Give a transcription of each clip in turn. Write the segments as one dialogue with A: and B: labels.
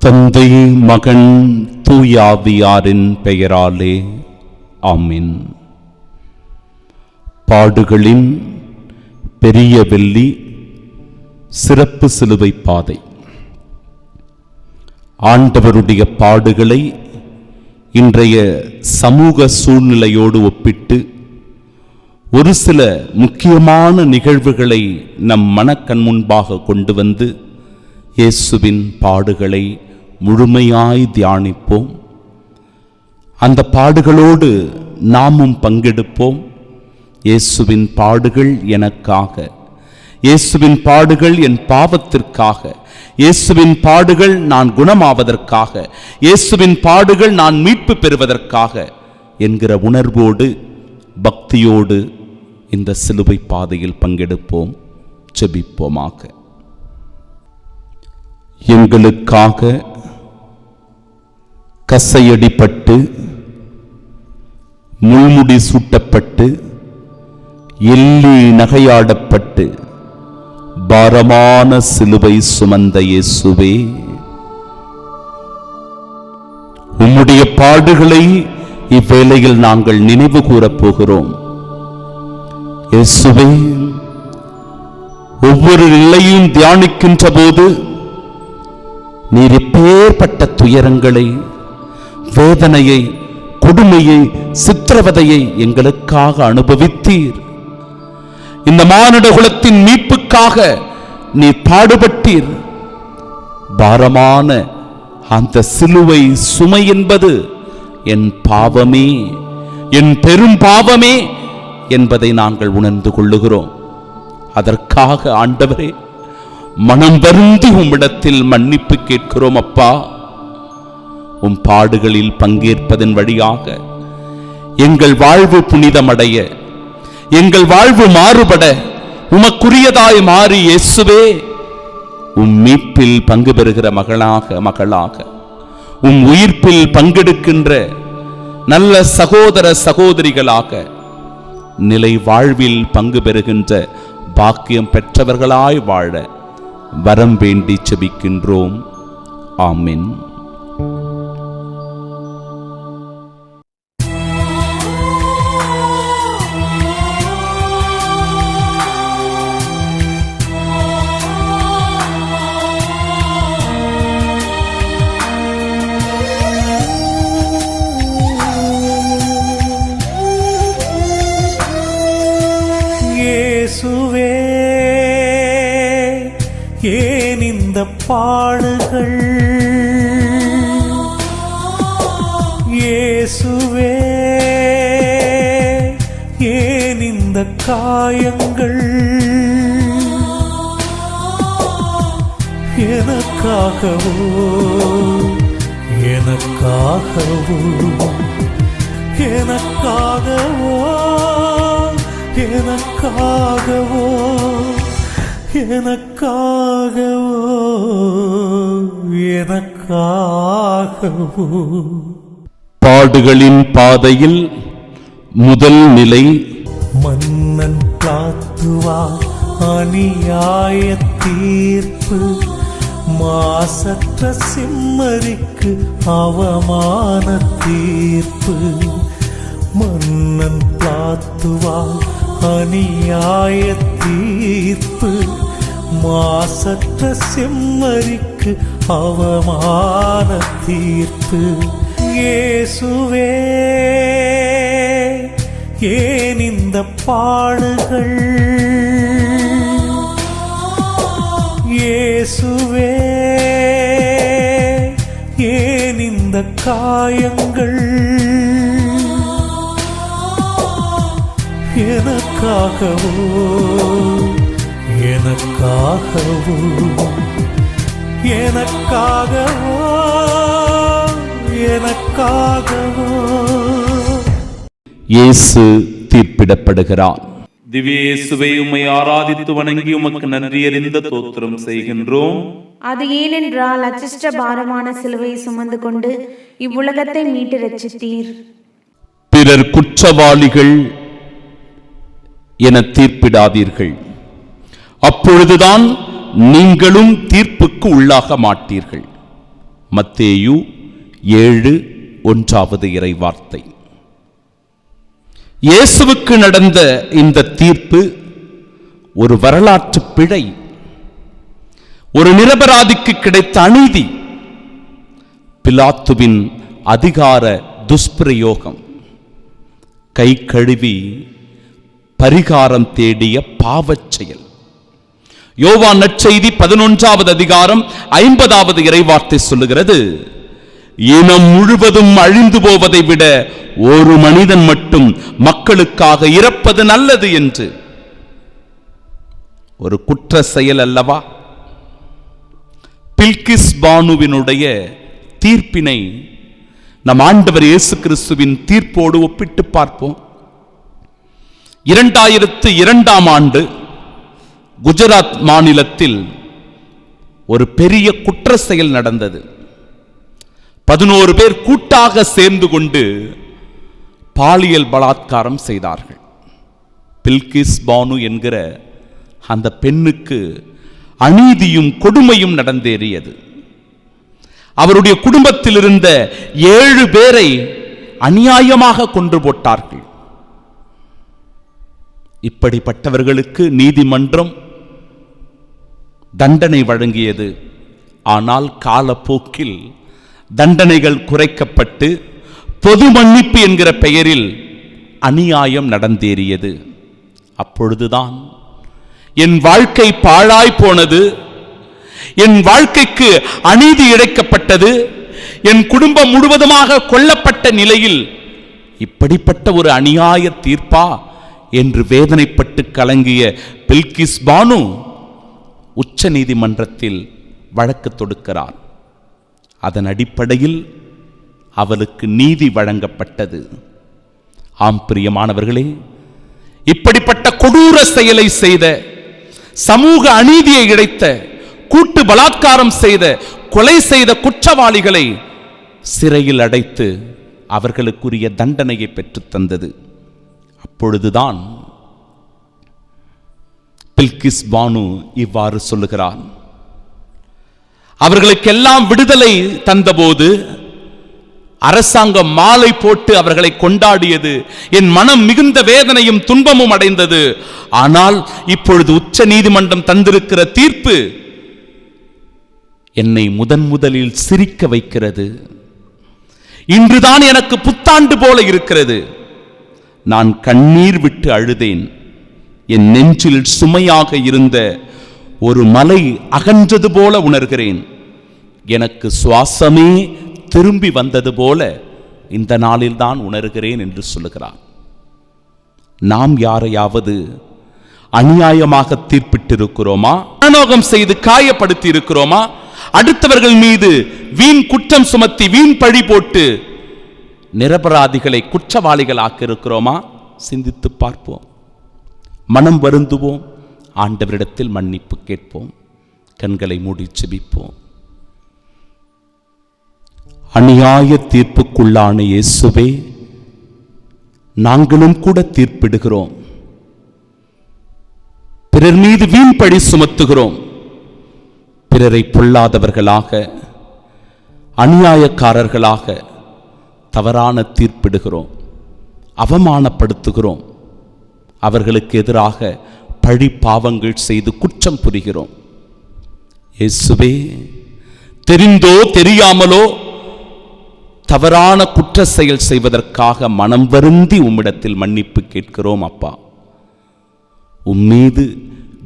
A: தந்தை, மகன், தூயாவியாரின் பெயராலே ஆமென். பாடுகளின் பெரிய வெள்ளி சிறப்பு சிலுவை பாதை. ஆண்டவருடைய பாடுகளை இன்றைய சமூக சூழ்நிலையோடு ஒப்பிட்டு ஒரு சில முக்கியமான நிகழ்வுகளை நம் மனக்கண் முன்பாக கொண்டு வந்து இயேசுவின் பாடுகளை முழுமையாய் தியானிப்போம். அந்த பாடுகளோடு நாமும் பங்கெடுப்போம். இயேசுவின் பாடுகள் எனக்காக, இயேசுவின் பாடுகள் என் பாவத்திற்காக, இயேசுவின் பாடுகள் நான் குணமாவதற்காக, இயேசுவின் பாடுகள் நான் மீட்பு பெறுவதற்காக என்கிற உணர்வோடு பக்தியோடு இந்த சிலுவை பாதையில் பங்கெடுப்போம். ஜெபிப்போமாக. எங்களுக்காக கசையடிப்பட்டு, முள்முடி சூட்டப்பட்டு, எள்ளி நகையாடப்பட்டு, பாரமான சிலுவை சுமந்த இயேசுவே, உம்முடைய பாடுகளை இவ்வேளையில் நாங்கள் நினைவு கூறப் போகிறோம். இயேசுவே, ஒவ்வொரு நிலையும் தியானிக்கின்ற போது நீர் எப்பேற்பட்ட துயரங்களை, வேதனையை, கொடுமையை, சித்திரவதையை எங்களுக்காக அனுபவித்தீர். இந்த மானிட குலத்தின் மீட்புக்காக நீர் பாடுபட்டீர். பாரமான அந்த சிலுவை சுமை என்பது என் பாவமே, என் பெரும் பாவமே என்பதை நாங்கள் உணர்ந்து கொள்ளுகிறோம். அதற்காக ஆண்டவரே, மனம் வருந்தி உம்மிடத்தில் மன்னிப்பு கேட்கிறோம். அப்பா, உம் பாடுகளில் பங்கேற்பதன் வழியாக எங்கள் வாழ்வு புனிதமடைய, எங்கள் வாழ்வு மாறுபட, உமக்குரியதாய் மாறி இயேசுவே, உம் மீட்பில் பங்கு பெறுகிற மகளாக, உம் உயிர்ப்பில் பங்கெடுக்கின்ற நல்ல சகோதர சகோதரிகளாக, நிலை வாழ்வில் பங்கு பெறுகின்ற பாக்கியம் பெற்றவர்களாய் வாழ வரம் வேண்டி செபிக்கின்றோம். ஆமென்.
B: இயேசுவே, ஏன் இந்த பாடுகள்? இயேசுவே, ஏன் இந்த காயங்கள்? எனக்காகவோ, எனக்காகவோ, எனக்காகவோ, எனக்காகவோ, எனக்காகவோ, எனக்காகவோ.
A: பாடுகளின் பாதையில் முதல் நிலை.
B: மன்னன் காத்துவார் அநியாய தீர்ப்பு, மாசற்ற சிம்மரிக்கு அவமான தீர்ப்பு. மன்னன் காத்துவார் அநியாய தீர்ப்பு, மாசற்ற செம்மறிக்கு அவமான தீர்ப்பு. இயேசுவே, ஏன் இந்த பாடுகள்? இயேசுவே, ஏன் இந்த காயங்கள்? எனக்காகவோ, எனக்காகவோ, எனக்காகவோ, எனக்காகவோ.
A: இயேசு தீர்ப்பிடப்படுகிறார்.
C: திவ்ய இயேசுவை, உம்மை ஆராதித்து வணங்கி உமக்கு நன்றியறிந்த தோத்திரம் செய்கின்றோம்.
D: அது ஏனென்றால் அச்சிஷ்ட பாரமான சிலுவையை சுமந்து கொண்டு இவ்வுலகத்தை மீட்டு ரட்சித்தீர்.
A: பிறர் குற்றவாளிகள் என தீர்ப்பிடாதீர்கள், அப்பொழுதுதான் நீங்களும் தீர்ப்புக்கு உள்ளாக மாட்டீர்கள். மத்தேயு 7:1 இறைவார்த்தை. இயேசுவுக்கு நடந்த இந்த தீர்ப்பு ஒரு வரலாற்று பிழை, ஒரு நிரபராதிக்கு கிடைத்த அநீதி, பிலாத்துவின் அதிகார துஷ்பிரயோகம், கை கழுவி பரிகாரம் தேடிய பாவச் செயல். யோவான் நற்செய்தி 11வது அதிகாரம் 50வது இறைவார்த்தை சொல்லுகிறது, இனம் முழுவதும் அழிந்து போவதை விட ஒரு மனிதன் மட்டும் மக்களுக்காக இறப்பது நல்லது என்று. ஒரு குற்ற செயல் அல்லவா? பில்கிஸ் பானுவினுடைய தீர்ப்பினை நம் ஆண்டவர் இயேசு கிறிஸ்துவின் தீர்ப்போடு ஒப்பிட்டு பார்ப்போம். 2002ஆம் ஆண்டு குஜராத் மாநிலத்தில் ஒரு பெரிய குற்ற செயல் நடந்தது. 11 பேர் கூட்டாக சேர்ந்து கொண்டு பாலியல் பலாத்காரம் செய்தார்கள். பில்கிஸ் பானு என்கிற அந்த பெண்ணுக்கு அநீதியும் கொடுமையும் நடந்தேறியது. அவருடைய குடும்பத்தில் இருந்த 7 பேரை அநியாயமாக கொன்று போட்டார்கள். இப்படிப்பட்டவர்களுக்கு நீதிமன்றம் தண்டனை வழங்கியது. ஆனால் காலப்போக்கில் தண்டனைகள் குறைக்கப்பட்டு பொது மன்னிப்பு என்கிற பெயரில் அநியாயம் நடந்தேறியது. அப்பொழுதுதான் என் வாழ்க்கை பாழாய் போனது, என் வாழ்க்கைக்கு அநீதி இழைக்கப்பட்டது, என் குடும்பம் முழுவதுமாக கொல்லப்பட்ட நிலையில் இப்படிப்பட்ட ஒரு அநியாய தீர்ப்பா என்று வேதனைப்பட்டு கலங்கிய பில்கிஸ் பானு உச்ச நீதிமன்றத்தில் வழக்கு தொடுக்கிறார். அதன் அடிப்படையில் அவளுக்கு நீதி வழங்கப்பட்டது. ஆம் பிரியமானவர்களே, இப்படிப்பட்ட கொடூர செயலை செய்த, சமூக அநீதியை இழைத்த, கூட்டு பலாத்காரம் செய்த, கொலை செய்த குற்றவாளிகளை சிறையில் அடைத்து அவர்களுக்குரிய தண்டனையை பெற்றுத் தந்தது. அப்பொழுதுதான் பில்கிஸ் பானு இவ்வாறு சொல்லுகிறான். அவர்களுக்கெல்லாம் விடுதலை தந்தபோது அரசாங்கம் மாலை போட்டு அவர்களை கொண்டாடியது. என் மனம் மிகுந்த வேதனையும் துன்பமும் அடைந்தது. ஆனால் இப்பொழுது உச்ச நீதிமன்றம் தந்திருக்கிற தீர்ப்பு என்னை முதலில் சிரிக்க வைக்கிறது. இன்றுதான் எனக்கு புத்தாண்டு போல இருக்கிறது. நான் கண்ணீர் விட்டு அழுதேன். என் நெஞ்சில் சுமையாக இருந்த ஒரு மலை அகன்றது போல உணர்கிறேன். எனக்கு சுவாசமே திரும்பி வந்தது போல இந்த நாளில் தான் உணர்கிறேன் என்று சொல்லுகிறார். நாம் யாரையாவது அநியாயமாக தீர்ப்பிட்டிருக்கிறோமா? அநோகம் செய்து காயப்படுத்தி இருக்கிறோமா? அடுத்தவர்கள் மீது வீண் குற்றம் சுமத்தி வீண் பழி போட்டு நிரபராதிகளை குற்றவாளிகள் ஆக்கியிருக்கிறோமா? சிந்தித்து பார்ப்போம். மனம் வருந்துவோம். ஆண்டவரிடத்தில் மன்னிப்பு கேட்போம். கண்களை மூடி செபிப்போம். அநியாய தீர்ப்புக்குள்ளான இயேசுவே, நாங்களும் கூட தீர்ப்பிடுகிறோம். பிறர் மீது வீண் பழி சுமத்துகிறோம். பிறரை பொல்லாதவர்களாக, அநியாயக்காரர்களாக தவறான தீர்ப்பிடுகிறோம், அவமானப்படுத்துகிறோம். அவர்களுக்கு எதிராக பழி பாவங்கள் செய்து குற்றம் புரிகிறோம். இயேசுவே, தெரிந்தோ தெரியாமலோ தவறான குற்ற செயல் செய்வதற்காக மனம் வருந்தி உம்மிடத்தில் மன்னிப்பு கேட்கிறோம். அப்பா, உம்மீது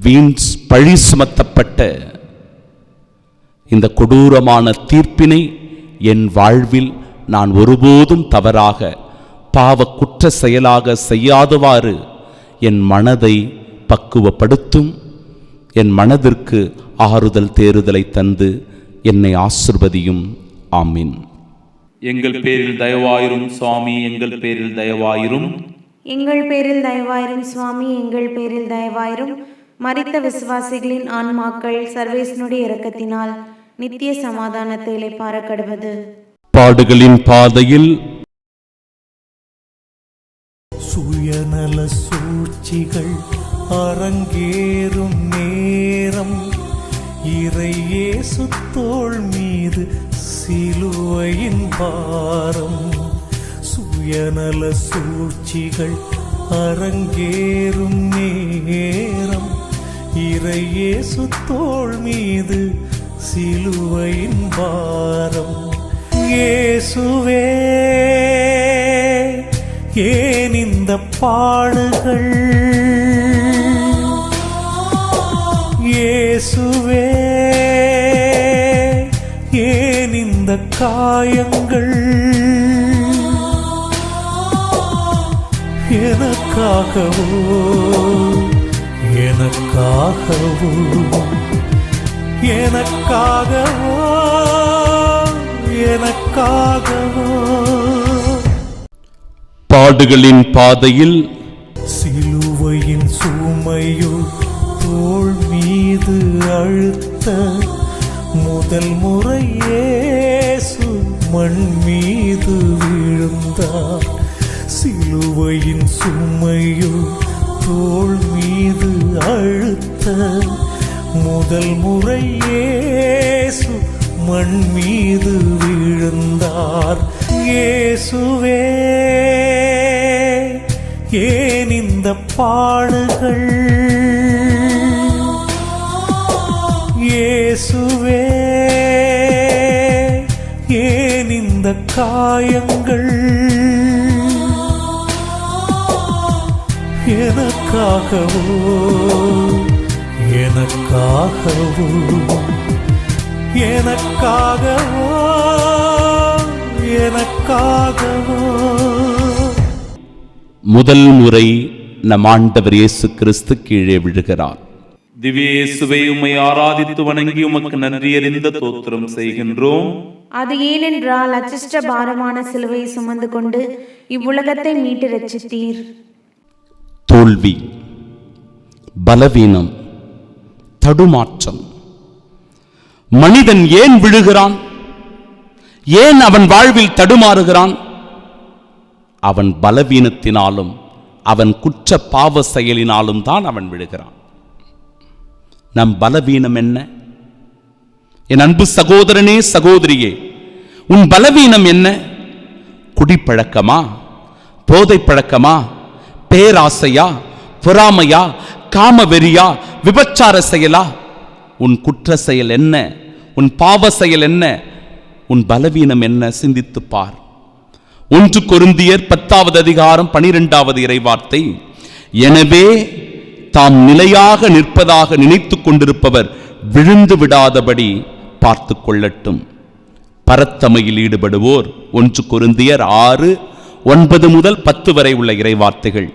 A: வீண் பழி சுமத்தப்பட்ட இந்த கொடூரமான தீர்ப்பினை என் வாழ்வில் நான் ஒருபோதும் தவறாக பாவ குற்ற செயலாக செய்யாதவாறு என் மனதை பக்குவப்படுத்தும். என் மனதிற்கு ஆறுதல் தேறுதலை தந்து என்னை ஆசிர்வதியும். ஆமீன்.
C: எங்கள் பேரில் தயவாயிரும் சுவாமி, எங்கள் பேரில் தயவாயிரும்.
D: எங்கள் பேரில் தயவாயிரும் சுவாமி, எங்கள் பேரில் தயவாயிரும். மரித்த விசுவாசிகளின் ஆன்மாக்கள் சர்வேசனுடைய இரக்கத்தினால் நித்திய சமாதானத்தை இளைப்பாற கடவது.
A: பாடுகளின் பாதையில்
B: சுயநல சூழ்ச்சிகள் அரங்கேறும் நேரம் இறையேசு தோள் மீது சிலுவையின் பாரம் சுயநல சூழ்ச்சிகள் அரங்கேறும் நேரம் இறையேசு தோள் மீது சிலுவையின் பாரம். இயேசுவே ஏன் இந்த பாடுகள், இயேசுவே ஏன் இந்த காயங்கள், எனக்காகவோ எனக்காகவோ எனக்காகவோ எனக்காகவோ.
A: பாடுகளின் பாதையில்
B: சிலுவையின் சுமையோ தோள் மீது அழுத்த முதல் முறை இயேசு மண் மீது விழுந்தார். சிலுவையின் சுமையோ தோள் மீது அழுத்த முதல் முறை இயேசு மண் மீது விழுந்தார். இயேசுவே ஏன் இந்த பாடுகள், இயேசுவே ஏன் இந்த காயங்கள், எனக்காகவோ எனக்காகவோ எனக்காகவோ எனக்காகவோ.
A: முதல் முறை நம் ஆண்டவர் இயேசு கிறிஸ்து கீழே விழுகிறார்.
C: திவ்ய இயேசுவை உம்மை ஆராதித்து வணங்கி உமக்கு நன்றியறிந்த தோத்திரம் செய்கின்றோம்.
D: அது ஏனென்றால் அச்சிஷ்ட பாரமான சிலுவை சுமந்து கொண்டு இவ்வுலகத்தை மீட்டு ரட்சித்தீர்.
A: தோல்வி, பலவீனம், தடுமாற்றம். மனிதன் ஏன் விழுகிறான்? ஏன் அவன் வாழ்வில் தடுமாறுகிறான்? அவன் பலவீனத்தினாலும் அவன் குற்ற பாவ செயலினாலும் தான் அவன் விழுகிறான். நம் பலவீனம் என்ன? என் அன்பு சகோதரனே, சகோதரியே, உன் பலவீனம் என்ன? குடிப்பழக்கமா? போதை பழக்கமா? பேராசையா? பொறாமையா? காமவெறியா? விபச்சார செயலா? உன் குற்ற செயல் என்ன? உன் பாவ செயல் என்ன? உன் பலவீனம் என்ன? சிந்தித்து பார். 1 கொரிந்தியர் 10வது அதிகாரம் 12வது இறைவார்த்தை, எனவே தாம் நிலையாக நிற்பதாக நினைத்துக் கொண்டிருப்பவர் விழுந்து விடாதபடி பார்த்து கொள்ளட்டும். பரத்தமையில் ஈடுபடுவோர் 1 கொரிந்தியர் 6:9 முதல் 10 வரை உள்ள இறைவார்த்தைகள்.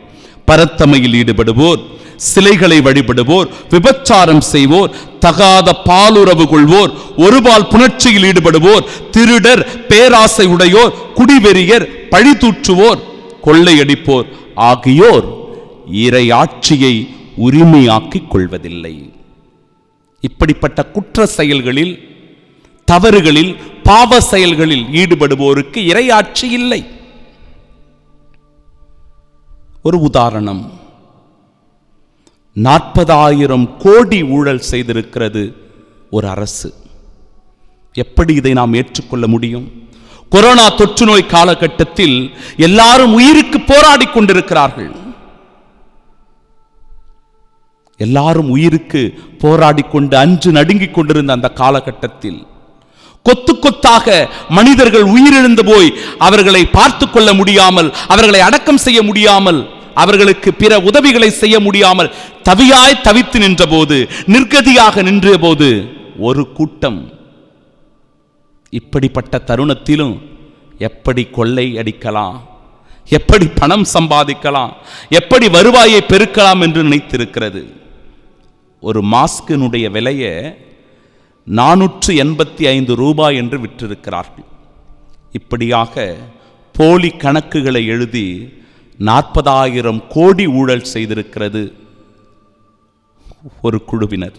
A: பரத்தமையில் ஈடுபடுவோர், சிலைகளை வழிபடுவோர், விபச்சாரம் செய்வோர், தகாத பாலுறவு கொள்வோர், ஒருபால் புணர்ச்சியில் ஈடுபடுவோர், திருடர், பேராசை உடையோர், குடிவெறியர், பழிதூற்றுவோர், கொள்ளையடிப்போர் ஆகியோர் இறை ஆட்சியை உரிமையாக்கிக் கொள்வதில்லை. இப்படிப்பட்ட குற்ற செயல்களில், தவறுகளில், பாவ செயல்களில் ஈடுபடுவோருக்கு இறையாட்சி இல்லை. ஒரு உதாரணம், 40,000 கோடி ஊழல் செய்திருக்கிறது ஒரு அரசு. எப்படி இதை நாம் ஏற்றுக்கொள்ள முடியும்? கொரோனா தொற்று நோய் காலகட்டத்தில் எல்லாரும் உயிருக்கு போராடி கொண்டிருக்கிறார்கள். எல்லாரும் உயிருக்கு போராடி கொண்டு அஞ்சு நடுங்கிக் கொண்டிருந்த அந்த காலகட்டத்தில் கொத்து கொத்தாக மனிதர்கள் உயிரிழந்து போய் அவர்களை பார்த்து கொள்ள முடியாமல், அவர்களை அடக்கம் செய்ய முடியாமல், அவர்களுக்கு பிற உதவிகளை செய்ய முடியாமல் தவியாய் தவித்து நின்ற போது, நிர்கதியாக நின்ற போது ஒரு கூட்டம் இப்படிப்பட்ட தருணத்திலும் எப்படி கொள்ளை அடிக்கலாம், எப்படி பணம் சம்பாதிக்கலாம், எப்படி வருவாயை பெருக்கலாம் என்று நினைத்திருக்கிறது. ஒரு மாஸ்கினுடைய விலையை 485 ரூபாய் என்று விற்றிருக்கிறார்கள். இப்படியாக போலி கணக்குகளை எழுதி 40,000 கோடி ஊழல் செய்திருக்கிறது ஒரு குழுவினர்.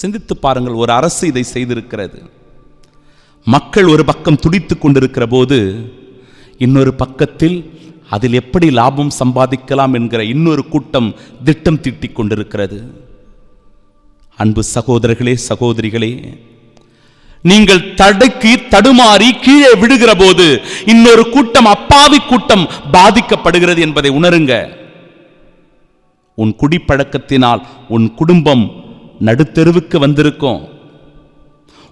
A: சிந்தித்து பாருங்கள், ஒரு அரசு இதை செய்திருக்கிறது. மக்கள் ஒரு பக்கம் துடித்துக் கொண்டிருக்கிற போது இன்னொரு பக்கத்தில் அதில் எப்படி லாபம் சம்பாதிக்கலாம் என்கிற இன்னொரு கூட்டம் திட்டம் தீட்டிக் கொண்டிருக்கிறது. அன்பு சகோதரர்களே, சகோதரிகளே, நீங்கள் தடுக்கி தடுமாறி கீழே விடுகிற போது இன்னொரு கூட்டம், அப்பாவி கூட்டம் பாதிக்கப்படுகிறது என்பதை உணருங்க. உன் குடிப்பழக்கத்தினால் உன் குடும்பம் நடுத்தெருவுக்கு வந்திருக்கும்.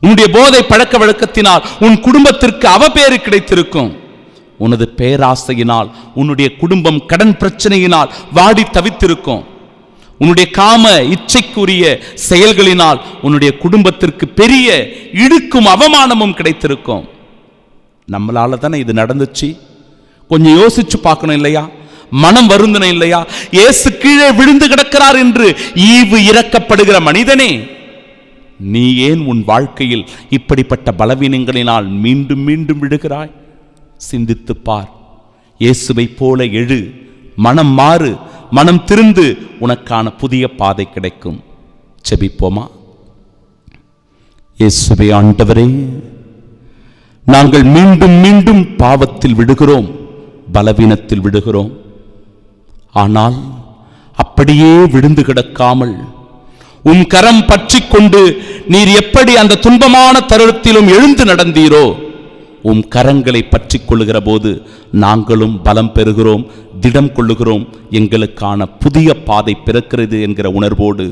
A: உன்னுடைய போதை பழக்க வழக்கத்தினால் உன் குடும்பத்திற்கு அவப்பேறு கிடைத்திருக்கும். உனது பேராசையினால் உன்னுடைய குடும்பம் கடன் பிரச்சனையினால் வாடி தவித்திருக்கும். உன்னுடைய காம இச்சைக்குரிய செயல்களினால் உன்னுடைய குடும்பத்திற்கு பெரிய இடுக்கும் அவமானமும் கிடைத்திருக்கும். நம்மளால தானே இது நடந்துச்சு. கொஞ்சம் யோசிச்சு பார்க்கணும் இல்லையா? மனம் வருந்தணும் இல்லையா? இயேசு கீழே விழுந்து கிடக்கிறார் என்று ஈவு இறக்கப்படுகிற மனிதனே, நீ ஏன் உன் வாழ்க்கையில் இப்படிப்பட்ட பலவீனங்களினால் மீண்டும் மீண்டும் விழுகிறாய்? சிந்தித்து பார். இயேசுவை போல எழு, மனம் மாறு, மனம் திருந்து, உனக்கான புதிய பாதை கிடைக்கும். ஜெபிப்போமா? இயேசுவே ஆண்டவரே, நாங்கள் மீண்டும் மீண்டும் பாவத்தில் விடுகிறோம், பலவீனத்தில் விடுகிறோம். ஆனால் அப்படியே விழுந்து கிடக்காமல் உன் கரம் பற்றி கொண்டு நீர் எப்படி அந்த துன்பமான தருணத்திலும் எழுந்து நடந்தீரோ, உம் கரங்களை பற்றி கொள்ளுகிற போது நாங்களும் பலம் பெறுகிறோம், திடம் கொள்ளுகிறோம். எங்களுக்கான புதிய பாதை பிறக்கிறது என்கிற உணர்வோடு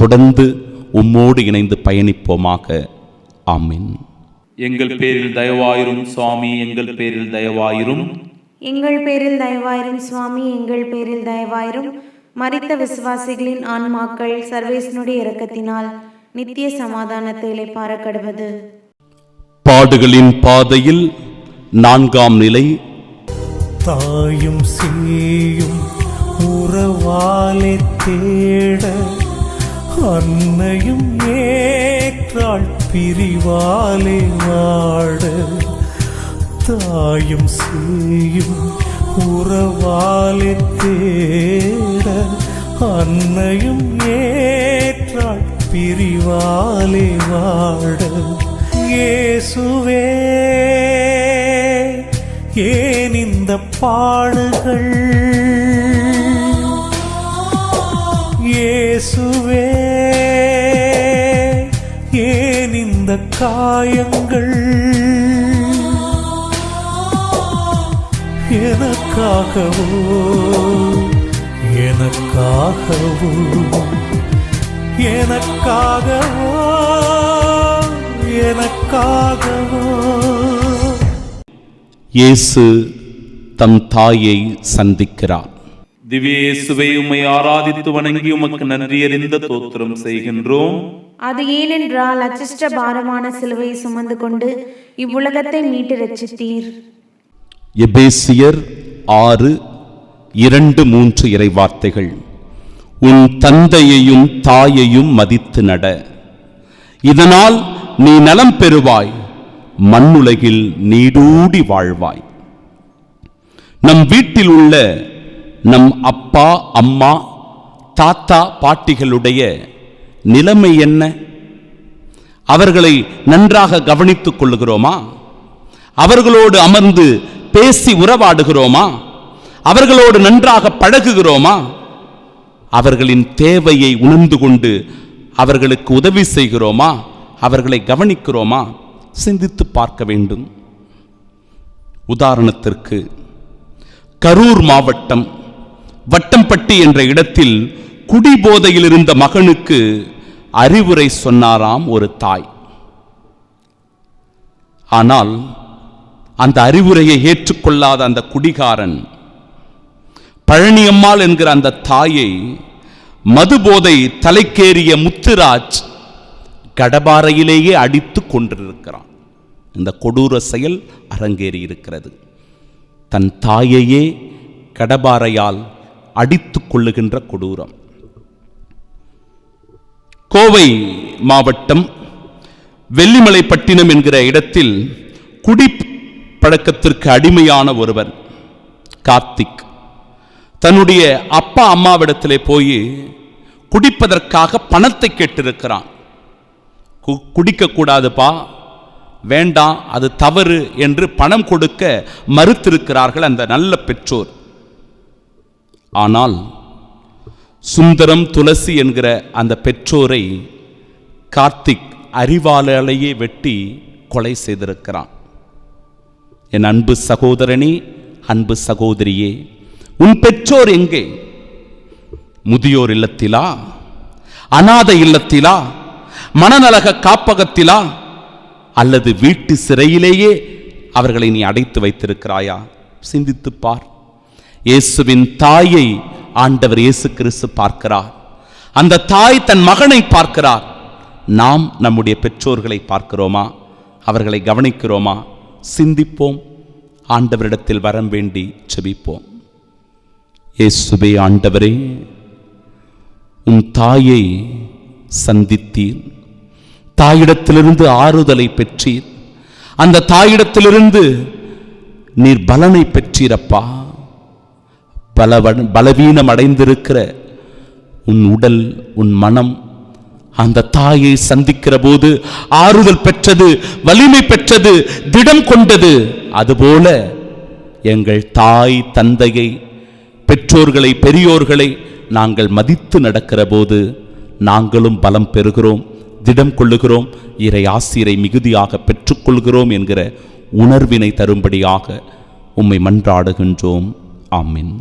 A: தொடர்ந்து உம்மோடு இணைந்து பயணிப்போமாக. ஆமென்.
C: எங்கள் பேரில் தயவாயிரும் சுவாமி, எங்கள் பேரில் தயவாயிரும்.
D: எங்கள் பேரில் தயவாயிரும் சுவாமி, எங்கள் பேரில் தயவாயிரும். மரித்த விசுவாசிகளின் ஆன்மாக்கள் சர்வேசனுடைய இரக்கத்தினால் நித்திய சமாதானத்தை இளைப்பாற கடவது.
A: பாடுகளின் பாதையில் 4ஆம் நிலை.
B: தாயும் சேயும் உறவாலே தேட அன்னையும் ஏற்றாள் பிரிவாலே வாட. தாயும் சேயும் உறவாலே தேட அன்னையும் ஏற்றாள் பிரிவாலே வாட. இயேசுவே, ஏன் இந்த பாடுகள்? இயேசுவே, ஏன் இந்த காயங்கள்? எனக்காகவோ எனக்காகவோ எனக்காகவோ எனக்காகவோ.
A: இயேசு தம் தாயை சந்திக்கிறார்.
C: திவ்ய இயேசுவை உம்மை ஆராதித்து வணங்கி உமக்கு நன்றியறிந்த தோத்திரம் செய்கின்றோம்.
D: அது ஏனென்றால் அச்சிஷ்ட பாரமான சிலுவையை சுமந்து கொண்டு இவ்வுலகத்தை மீட்டு ரட்சித்தீர்.
A: எபேசியர் 6:2-3 இறைவார்த்தைகள். உன் தந்தையையும் தாயையும் மதித்து நட, இதனால் நீ நலம் பெறுவாய், மண்ணுலகில் நீடூடி வாழ்வாய். நம் வீட்டில் உள்ள நம் அப்பா அம்மா தாத்தா பாட்டிகளுடைய நிலைமை என்ன? அவர்களை நன்றாக கவனித்துக் கொள்ளுகிறோமா? அவர்களோடு அமர்ந்து பேசி உறவாடுகிறோமா? அவர்களோடு நன்றாக பழகுகிறோமா? அவர்களின் தேவையை உணர்ந்து கொண்டு அவர்களுக்கு உதவி செய்கிறோமா? அவர்களை கவனிக்கிறோமா? சிந்தித்து பார்க்க வேண்டும். உதாரணத்திற்கு கரூர் மாவட்டம் வட்டம்பட்டி என்ற இடத்தில் குடிபோதையில் இருந்த மகனுக்கு அறிவுரை சொன்னாராம் ஒரு தாய். ஆனால் அந்த அறிவுரையை ஏற்றுக்கொள்ளாத அந்த குடிகாரன் பழனியம்மாள் என்கிற அந்த தாயை மதுபோதை தலைக்கேறிய முத்துராஜ் கடபாரையிலேயே அடித்து கொண்டிருக்கிறான். இந்த கொடூர செயல் அரங்கேறி இருக்கிறது. தன் தாயையே கடபாரையால் அடித்துக் கொள்ளுகின்ற கொடூரம். கோவை மாவட்டம் வெள்ளிமலைப்பட்டினம் என்கிற இடத்தில் குடிப்பழக்கத்திற்கு அடிமையான ஒருவர் கார்த்திக் தன்னுடைய அப்பா அம்மாவிடத்திலே போய் குடிப்பதற்காக பணத்தை கேட்டிருக்கிறான். குடிக்க கூடாதுப்பா, வேண்டாம், அது தவறு என்று பணம் கொடுக்க மறுத்திருக்கிறார்கள் அந்த நல்ல பெற்றோர். ஆனால் சுந்தரம் துளசி என்கிற அந்த பெற்றோரை கார்த்திக் அரிவாளாலேயே வெட்டி கொலை செய்திருக்கிறான். என் அன்பு சகோதரனே, அன்பு சகோதரியே, உன் பெற்றோர் எங்கே? முதியோர் இல்லத்திலா, அநாதை இல்லத்திலா, மனநலக காப்பகத்திலா, அல்லது வீட்டு சிறையிலேயே அவர்களை நீ அடைத்து வைத்திருக்கிறாயா? சிந்தித்துப் பார். இயேசுவின் தாயை ஆண்டவர் இயேசு கிறிஸ்து பார்க்கிறார். அந்த தாய் தன் மகனை பார்க்கிறார். நாம் நம்முடைய பெற்றோர்களை பார்க்கிறோமா? அவர்களை கவனிக்கிறோமா? சிந்திப்போம். ஆண்டவரிடத்தில் வரம் வேண்டி செபிப்போம். இயேசுவே, ஆண்டவரே, உன் தாயை சந்தித்தீர். தாயிடத்திலிருந்து ஆறுதலை பெற்றீர். அந்த தாயிடத்திலிருந்து நீர் பலனை பெற்றீரப்பா. பலவீனம் அடைந்திருக்கிற உன் உடல், உன் மனம் அந்த தாயை சந்திக்கிற போது ஆறுதல் பெற்றது, வலிமை பெற்றது, திடம் கொண்டது. அதுபோல எங்கள் தாய் தந்தையை, பெற்றோர்களை, பெரியோர்களை நாங்கள் மதித்து நடக்கிற போது நாங்களும் பலம் பெறுகிறோம், திடம் கொள்ளுகிறோம், இறை ஆசிரை மிகுதியாக பெற்றுக்கொள்கிறோம் என்கிற உணர்வினை தரும்படியாக உம்மை மன்றாடுகின்றோம். ஆமென்.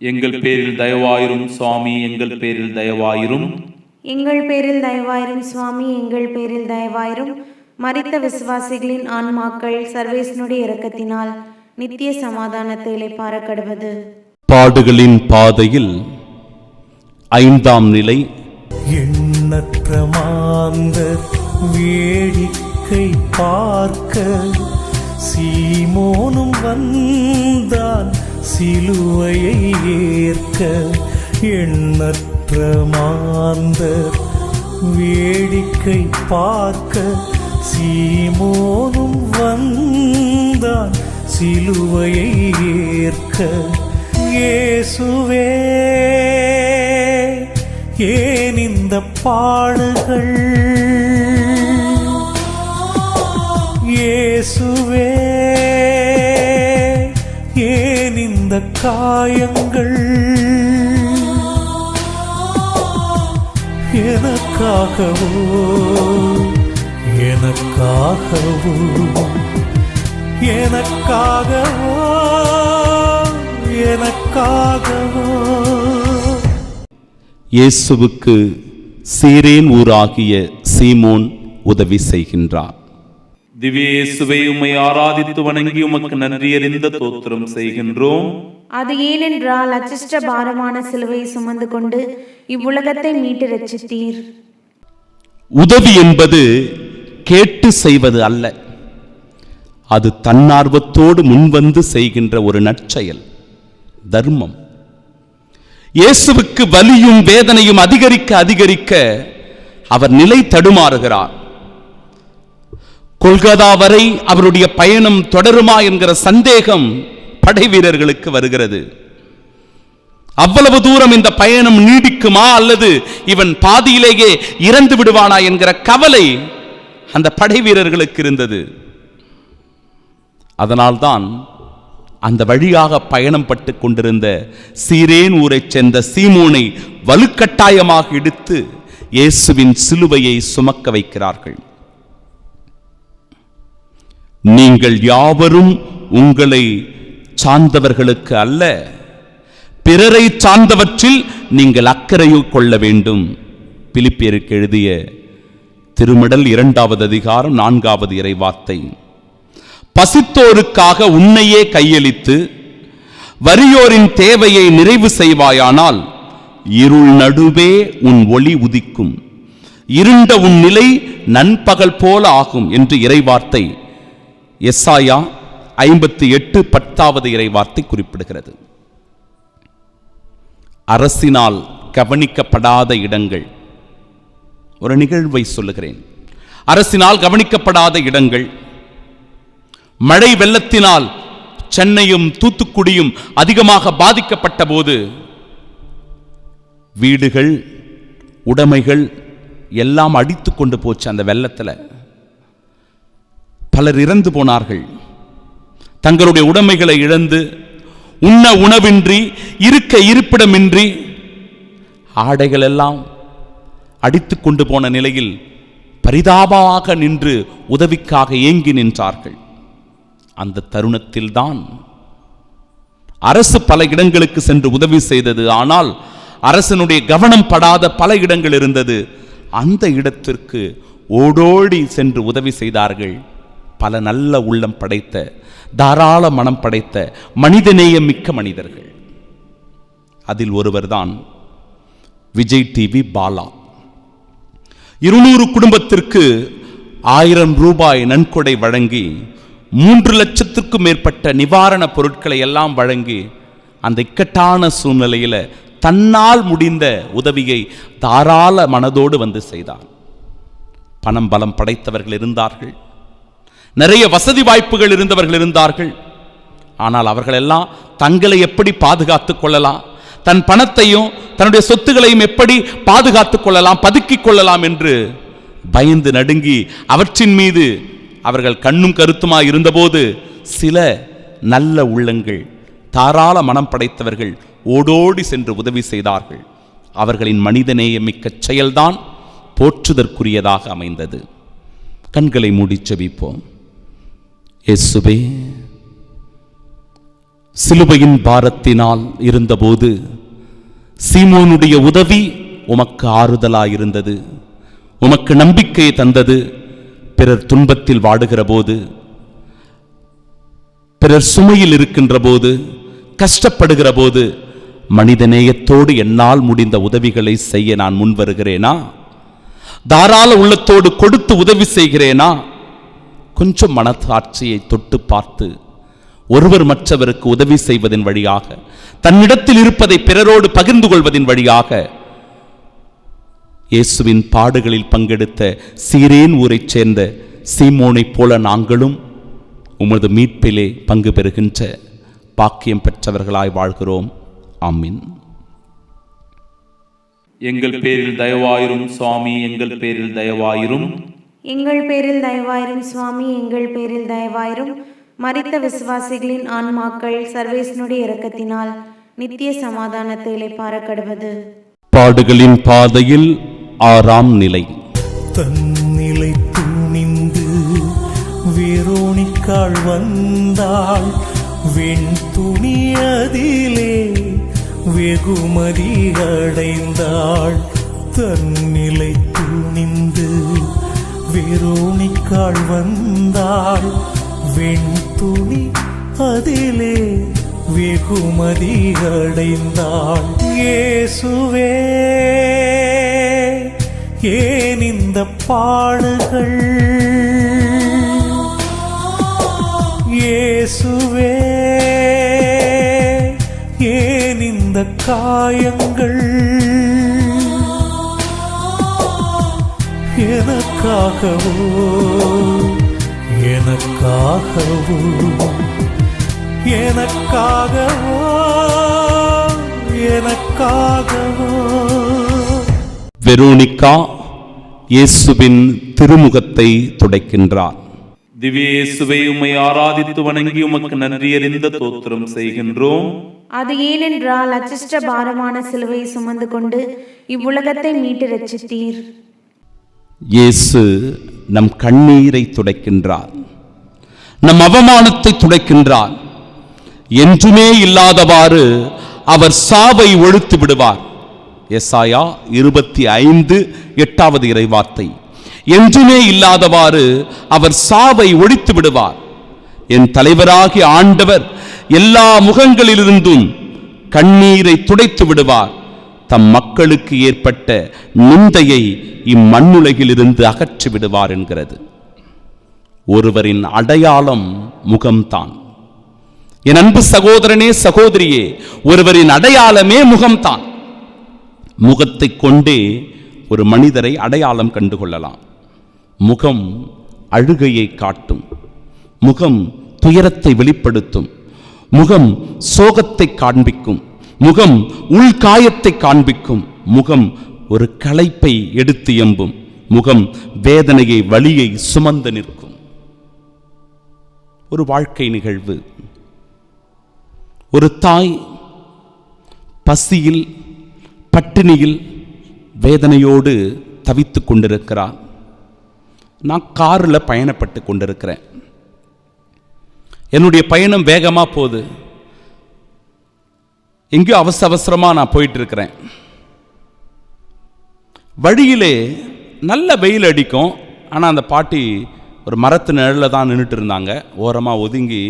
C: எங்கள் பேரில் தயவாயிரும் சுவாமி, எங்கள் பேரில் தயவாயிரும்.
D: எங்கள் பேரில் தயவாயிரும் சுவாமி, எங்கள் பேரில் தயவாயிரும். மரித்த விசுவாசிகளின் ஆன்மாக்கள் சர்வேசனுடைய இரக்கத்தினால் நித்திய சமாதானத்தை இளைப்பாற கடவது.
A: பாடுகளின் பாதையில் 5ஆம் நிலை.
B: எண்ணற்ற மாந்தர் வேடிக்கை பார்க்க சீமோனும் வந்தான் சிலுவையை ஏற்க. எண்ணற்ற மாந்தர் வேடிக்கை பார்க்க சீமோனும் வந்தான் சிலுவையை ஏற்க. இயேசுவே, ஏன் இந்த பாடுகள்? இயேசுவே, ஏன் இந்த காயங்கள்? எனக்காகவோ, எனக்காகவோ, எனக்காகவோ, எனக்காகவோ.
A: இயேசுவுக்கு சீரேன் ஊராகிய சீமோன் உதவி செய்கின்றார்.
C: திவ்ய இயேசுவை, உம்மை ஆராதித்து வணங்கி உமக்கு நன்றி அறிந்த தோத்திரம் செய்கின்றோம்.
D: அது ஏனென்றால் அச்சிஷ்ட பாரமான சிலுவையை சுமந்து கொண்டு இவ்வுலகத்தை மீட்டு ரட்சித்தீர்.
A: உதவி என்பது கேட்டு செய்வது அல்ல, அது தன்னார்வத்தோடு முன்வந்து செய்கின்ற ஒரு நற்செயல், தர்மம். இயேசுவுக்கு வலியும் வேதனையும் அதிகரிக்க அதிகரிக்க அவர் நிலை தடுமாறுகிறார். கொல்கத்தா வரை அவருடைய பயணம் தொடருமா என்கிற சந்தேகம் படை வீரர்களுக்கு வருகிறது. அவ்வளவு தூரம் இந்த பயணம் நீடிக்குமா, அல்லது இவன் பாதியிலேயே இறந்து விடுவானா என்கிற கவலை அந்த படை வீரர்களுக்கு இருந்தது. அதனால்தான் அந்த வழியாக பயணம் பட்டு கொண்டிருந்த சீரேன் ஊரைச் சேர்ந்த சீமோனை வலுக்கட்டாயமாக எடுத்து இயேசுவின் சிலுவையை சுமக்க வைக்கிறார்கள். நீங்கள் யாவரும் உங்களை சார்ந்தவர்களுக்கு அல்ல, பிறரை சார்ந்தவற்றில் நீங்கள் அக்கறையை கொள்ள வேண்டும். பிலிப்பியருக்கு எழுதிய திருமடல் 2வது அதிகாரம் 4வது இறைவார்த்தை. பசித்தோருக்காக உன்னையே கையளித்து வறியோரின் தேவையை நிறைவு செய்வாயானால் இருள் நடுவே உன் ஒளி உதிக்கும், இருண்ட உன் நிலை நண்பகல் போல ஆகும் என்று இறைவார்த்தை எசாயா 58:10 இறைவார்த்தை குறிப்பிடுகிறது. அரசினால் கவனிக்கப்படாத இடங்கள், ஒரு நிகழ்வை சொல்லுகிறேன். அரசினால் கவனிக்கப்படாத இடங்கள், மழை வெள்ளத்தினால் சென்னையும் தூத்துக்குடியும் அதிகமாக பாதிக்கப்பட்ட போது வீடுகள், உடைமைகள் எல்லாம் அடித்து கொண்டு போச்சு. அந்த வெள்ளத்தில் பலர் இறந்து போனார்கள். தங்களுடைய உடைமைகளை இழந்து, உண்ண உணவின்றி, இருக்க இருப்பிடமின்றி, ஆடைகள் எல்லாம் அடித்து கொண்டு போன நிலையில் பரிதாபமாக நின்று உதவிக்காக ஏங்கி நின்றார்கள். அந்த தருணத்தில்தான் அரசு பல இடங்களுக்கு சென்று உதவி செய்தது. ஆனால் அரசனுடைய கவனம் படாத பல இடங்கள் இருந்தது. அந்த இடத்திற்கு ஓடோடி சென்று உதவி செய்தார்கள் பல நல்ல உள்ளம் படைத்த, தாராள மனம் படைத்த, மனிதநேயம் மிக்க மனிதர்கள். அதில் ஒருவர்தான் விஜய் டிவி பாலா. 200 குடும்பத்திற்கு 1000 ரூபாய் நன்கொடை வழங்கி 3 லட்சத்திற்கும் மேற்பட்ட நிவாரண பொருட்களை எல்லாம் வழங்கி அந்த இக்கட்டான சூழ்நிலையில் தன்னால் முடிந்த உதவியை தாராள மனதோடு வந்து செய்தார். பணம் பலம் படைத்தவர்கள் இருந்தார்கள், நிறைய வசதி வாய்ப்புகள் இருந்தவர்கள் இருந்தார்கள். ஆனால் அவர்களெல்லாம் தங்களை எப்படி பாதுகாத்துக் கொள்ளலாம், தன் பணத்தையும் தன்னுடைய சொத்துக்களையும் எப்படி பாதுகாத்துக் கொள்ளலாம், பதுக்கிக் கொள்ளலாம் என்று பயந்து நடுங்கி அவற்றின் மீது அவர்கள் கண்ணும் கருத்துமாய் இருந்தபோது சில நல்ல உள்ளங்கள், தாராள மனம் படைத்தவர்கள் ஓடோடி சென்று உதவி செய்தார்கள். அவர்களின் மனிதநேயமிக்க செயல்தான் போற்றுதற்குரியதாக அமைந்தது. கண்களை மூடி ஜெபிப்போம். இயேசுவே, சிலுவையின் பாரத்தினால் இருந்தபோது சீமோனுடைய உதவி உமக்கு ஆறுதலாயிருந்தது, உமக்கு நம்பிக்கையை தந்தது. பிறர் துன்பத்தில் வாடுகிற போது, பிறர் சுமையில் இருக்கின்ற போது, கஷ்டப்படுகிற போது மனிதநேயத்தோடு என்னால் முடிந்த உதவிகளை செய்ய நான் முன் வருகிறேனா? தாராள உள்ளத்தோடு கொடுத்து உதவி செய்கிறேனா? கொஞ்சம் மனசாட்சியை தொட்டு பார்த்து ஒருவர் மற்றவருக்கு உதவி செய்வதன் வழியாக, தன்னிடத்தில் இருப்பதை பிறரோடு பகிர்ந்து கொள்வதன் வழியாக இயேசுவின் பாடுகளில் பங்கெடுத்த சீரேன் ஊரைச் சேர்ந்த சீமோனைப் போல நாங்களும் உமது மீட்பிலே பங்கு பெறுகின்ற பாக்கியம் பெற்றவர்களாய் வாழ்கிறோம். ஆமீன்.
C: எங்கள் பேரில் தயவாயிரும் சுவாமி, எங்கள் பேரில் தயவாயிரும்.
D: எங்கள் பேரில் தயவாயிரும் சுவாமி, எங்கள் பேரில் தயவாயிரும். மரித்த விசுவாசிகளின் ஆன்மாக்கள் சர்வேசனுடைய இரக்கத்தினால் நித்திய சமாதானத்தை இளைப்பாறக்கடுவது.
A: பாடுகளின் பாதையில் 6ஆம் நிலை.
B: தன்னிலை துணிந்து வெரோனிக்காள் வந்தாள், வெண் துணியதிலே வெகுமதி அடைந்தாள். தன்னிலை துணிந்து வெரோனிக்காள் வந்தாள், வெண் துணி அதிலே வெகுமதி அடைந்தாள். இயேசுவே, ஏன் இந்த பாடுகள்? இயேசுவே, ஏன் இந்த காயங்கள்? எனக்காகவோ, எனக்காகவோ, எனக்காகவோ, எனக்காகவோ.
A: வெரோனிகா இயேசுவின் திருமுகத்தை துடைக்கின்றார்.
C: திவ்ய இயேசுவை உம்மை ஆராதித்து வணங்கி உமக்கு நன்றியறிந்த தோத்திரம் செய்கின்றோம்.
D: அது ஏனென்றால் அச்சிஷ்ட பாரமான சிலுவையை சுமந்து கொண்டு இவ்வுலகத்தை மீட்டு ரட்சித்தீர்.
A: இயேசு நம் கண்ணீரை துடைக்கின்றார், நம் அவமானத்தை துடைக்கின்றார். என்றுமே இல்லாதவாறு அவர் சாவை ஒழித்து விடுவார். எசாயா 25:8 இறைவார்த்தை. என்றுமே இல்லாதவாறு அவர் சாவை ஒழித்து விடுவார். என் தலைவராகிய ஆண்டவர் எல்லா முகங்களிலிருந்தும் கண்ணீரை துடைத்து விடுவார். தம் மக்களுக்கு ஏற்பட்ட நிந்தையை இம்மண்ணுலகிலிருந்து அகற்றி விடுவார் என்கிறது. ஒருவரின் அடையாளம் முகம்தான். என் அன்பு சகோதரனே, சகோதரியே, ஒருவரின் அடையாளமே முகம்தான். முகத்தை கொண்டே ஒரு மனிதரை அடையாளம் கண்டுகொள்ளலாம். முகம் அழுகையை காட்டும், முகம் துயரத்தை வெளிப்படுத்தும், முகம் சோகத்தை காண்பிக்கும், முகம் உள்காயத்தை காண்பிக்கும், முகம் ஒரு களைப்பை எடுத்து எம்பும், முகம் வேதனையை வலியை சுமந்து நிற்கும். ஒரு வாழ்க்கை நிகழ்வு. ஒரு தாய் பசியில் பட்டினியில் வேதனையோடு தவித்து கொண்டிருக்கிறார். நான் காரில் பயணப்பட்டு கொண்டிருக்கிறேன். என்னுடைய பயணம் வேகமாக போகுது. எங்கேயோ அவசரமாக நான் போயிட்டு இருக்கிறேன். வழியிலே நல்ல வெயில் அடிக்கும். ஆனால் அந்த பாட்டி ஒரு மரத்து நிழலில் தான் நின்றுட்டு இருந்தாங்க. ஓரமாக ஒதுங்கி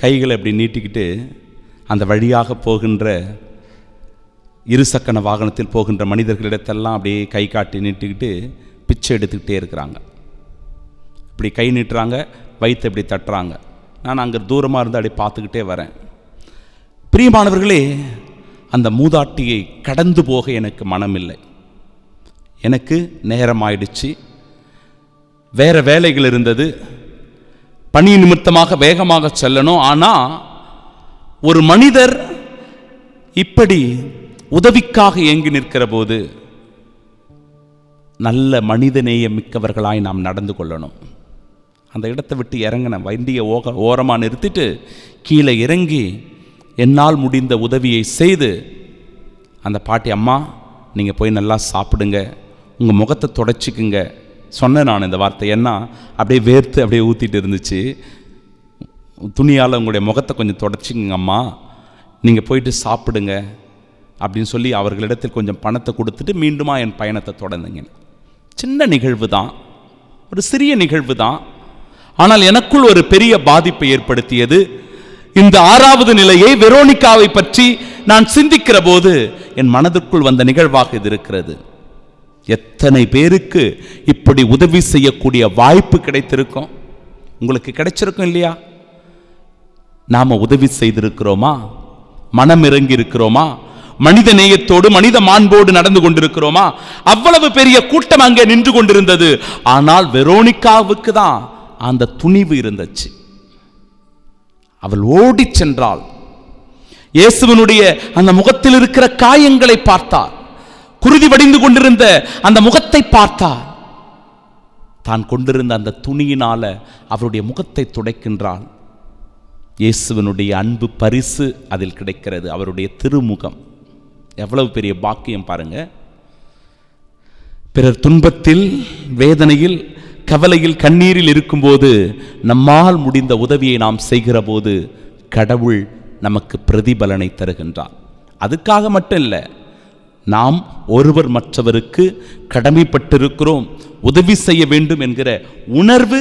A: கைகளை இப்படி நீட்டிக்கிட்டு அந்த வழியாக போகின்ற இருசக்கர வாகனத்தில் போகின்ற மனிதர்களிடத்தெல்லாம் அப்படியே கை காட்டி நீட்டிக்கிட்டு பிச்சை எடுத்துக்கிட்டே இருக்கிறாங்க. இப்படி கை நீட்டுறாங்க, வயிற்று இப்படி தட்டுறாங்க. நான் அங்கே தூரமாக இருந்து அப்படியே பார்த்துக்கிட்டே வரேன். பிரியமானவர்களே, அந்த மூதாட்டியை கடந்து போக எனக்கு மனமில்லை. எனக்கு நேரம் ஆயிடுச்சு, வேற வேலைகள் இருந்தது, பணி நிமித்தமாக வேகமாக செல்லணும். ஆனால் ஒரு மனிதர் இப்படி உதவிக்காக ஏங்கி நிற்கிற போது நல்ல மனிதநேயம் மிக்கவர்களாய் நாம் நடந்து கொள்ளணும். அந்த இடத்தை விட்டு இறங்கின வண்டியை ஓரமாக நிறுத்திட்டு கீழே இறங்கி என்னால் முடிந்த உதவியை செய்து அந்த பாட்டி, அம்மா நீங்கள் போய் நல்லா சாப்பிடுங்க, உங்கள் முகத்தை தொடச்சிக்குங்க சொன்னேன் நான் இந்த வார்த்தை. ஏன்னா அப்படியே வேர்த்து அப்படியே ஊற்றிட்டு இருந்துச்சு. துணியால் உங்களுடைய முகத்தை கொஞ்சம் தொடச்சிக்குங்க அம்மா, நீங்கள் போயிட்டு சாப்பிடுங்க அப்படின்னு சொல்லி அவர்களிடத்தில் கொஞ்சம் பணத்தை கொடுத்துட்டு மீண்டுமா என் பயணத்தை தொடர்ந்தீங்க. சின்ன நிகழ்வு தான், ஒரு சிறிய நிகழ்வு தான். ஆனால் எனக்குள் ஒரு பெரிய பாதிப்பை ஏற்படுத்தியது. இந்த 6வது நிலையை வெரோனிகாவை பற்றி நான் சிந்திக்கிற போது என் மனதிற்குள் வந்த நிகழ்வாக இது இருக்கிறது. எத்தனை பேருக்கு இப்படி உதவி செய்யக்கூடிய வாய்ப்பு கிடைத்திருக்கும்? உங்களுக்கு கிடைச்சிருக்கும் இல்லையா? நாம உதவி செய்திருக்கிறோமா? மனம் இறங்கி இருக்கிறோமா? மனித நேயத்தோடு மனித மாண்போடு நடந்து கொண்டிருக்கிறோமா? அவ்வளவு பெரிய கூட்டம் அங்கே நின்று கொண்டிருந்தது. ஆனால் வெரோனிகாவுக்கு தான் அந்த துணிவு இருந்துச்சு. அவள் ஓடி சென்றாள். இயேசுவினுடைய அந்த முகத்தில் இருக்கிற காயங்களை பார்த்தார். குருதி வடிந்து கொண்டிருந்த அந்த முகத்தை பார்த்தார். தான் கொண்டிருந்த அந்த துணியினால அவருடைய முகத்தை துடைக்கின்றாள். இயேசுவினுடைய அன்பு பரிசு அதில் கிடைக்கிறது, அவருடைய திருமுகம். எவ்வளவு பெரிய பாக்கியம் பாருங்க. பிறர் துன்பத்தில், வேதனையில், கவலையில், கண்ணீரில் இருக்கும்போது நம்மால் முடிந்த உதவியை நாம் செய்கிற போது கடவுள் நமக்கு பிரதிபலனை தருகின்றார். அதுக்காக மட்டும் இல்லை, நாம் ஒருவர் மற்றவருக்கு கடமைப்பட்டிருக்கிறோம், உதவி செய்ய வேண்டும் என்கிற உணர்வு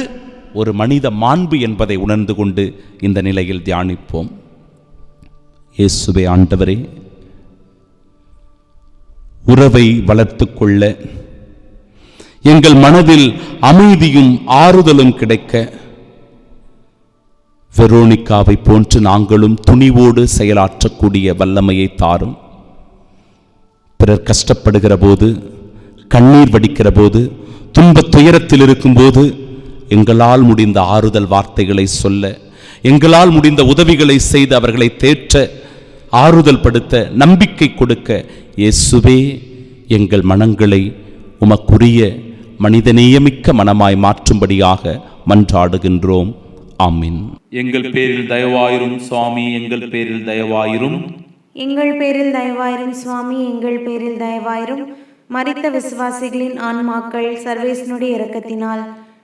A: ஒரு மனித மாண்பு என்பதை உணர்ந்து கொண்டு இந்த நிலையில் தியானிப்போம். இயேசுவே ஆண்டவரே, உறவை வளர்த்து கொள்ள எங்கள் மனதில் அமைதியும் ஆறுதலும் கிடைக்க வெரோனிகாவை போன்று நாங்களும் துணிவோடு செயலாற்றக்கூடிய வல்லமையை தாரும். பிறர் கஷ்டப்படுகிற போது, கண்ணீர் வடிக்கிற போது, துன்ப துயரத்தில் இருக்கும்போது எங்களால் முடிந்த ஆறுதல் வார்த்தைகளை சொல்ல, எங்களால் முடிந்த உதவிகளை செய்து அவர்களை தேற்ற, ஆறுதல் படுத்த, நம்பிக்கை கொடுக்க இயேசுவே எங்கள் மனங்களை உமக்குரிய மனிதநேயமிக்க மனமாய் மாற்றும்படியாக மன்றாடுகின்றோம். ஆமீன்.
C: எங்கள் பேரில் தயவாயிரும் சுவாமி, எங்கள் பேரில் தயவாயிரும்.
D: எங்கள் பேரில் தயவாயிரும் சுவாமி, எங்கள் பேரில் தயவாயிரும். மரித்த விசுவாசிகளின் ஆன்மாக்கள் சர்வேசனுடைய இரக்கத்தினால்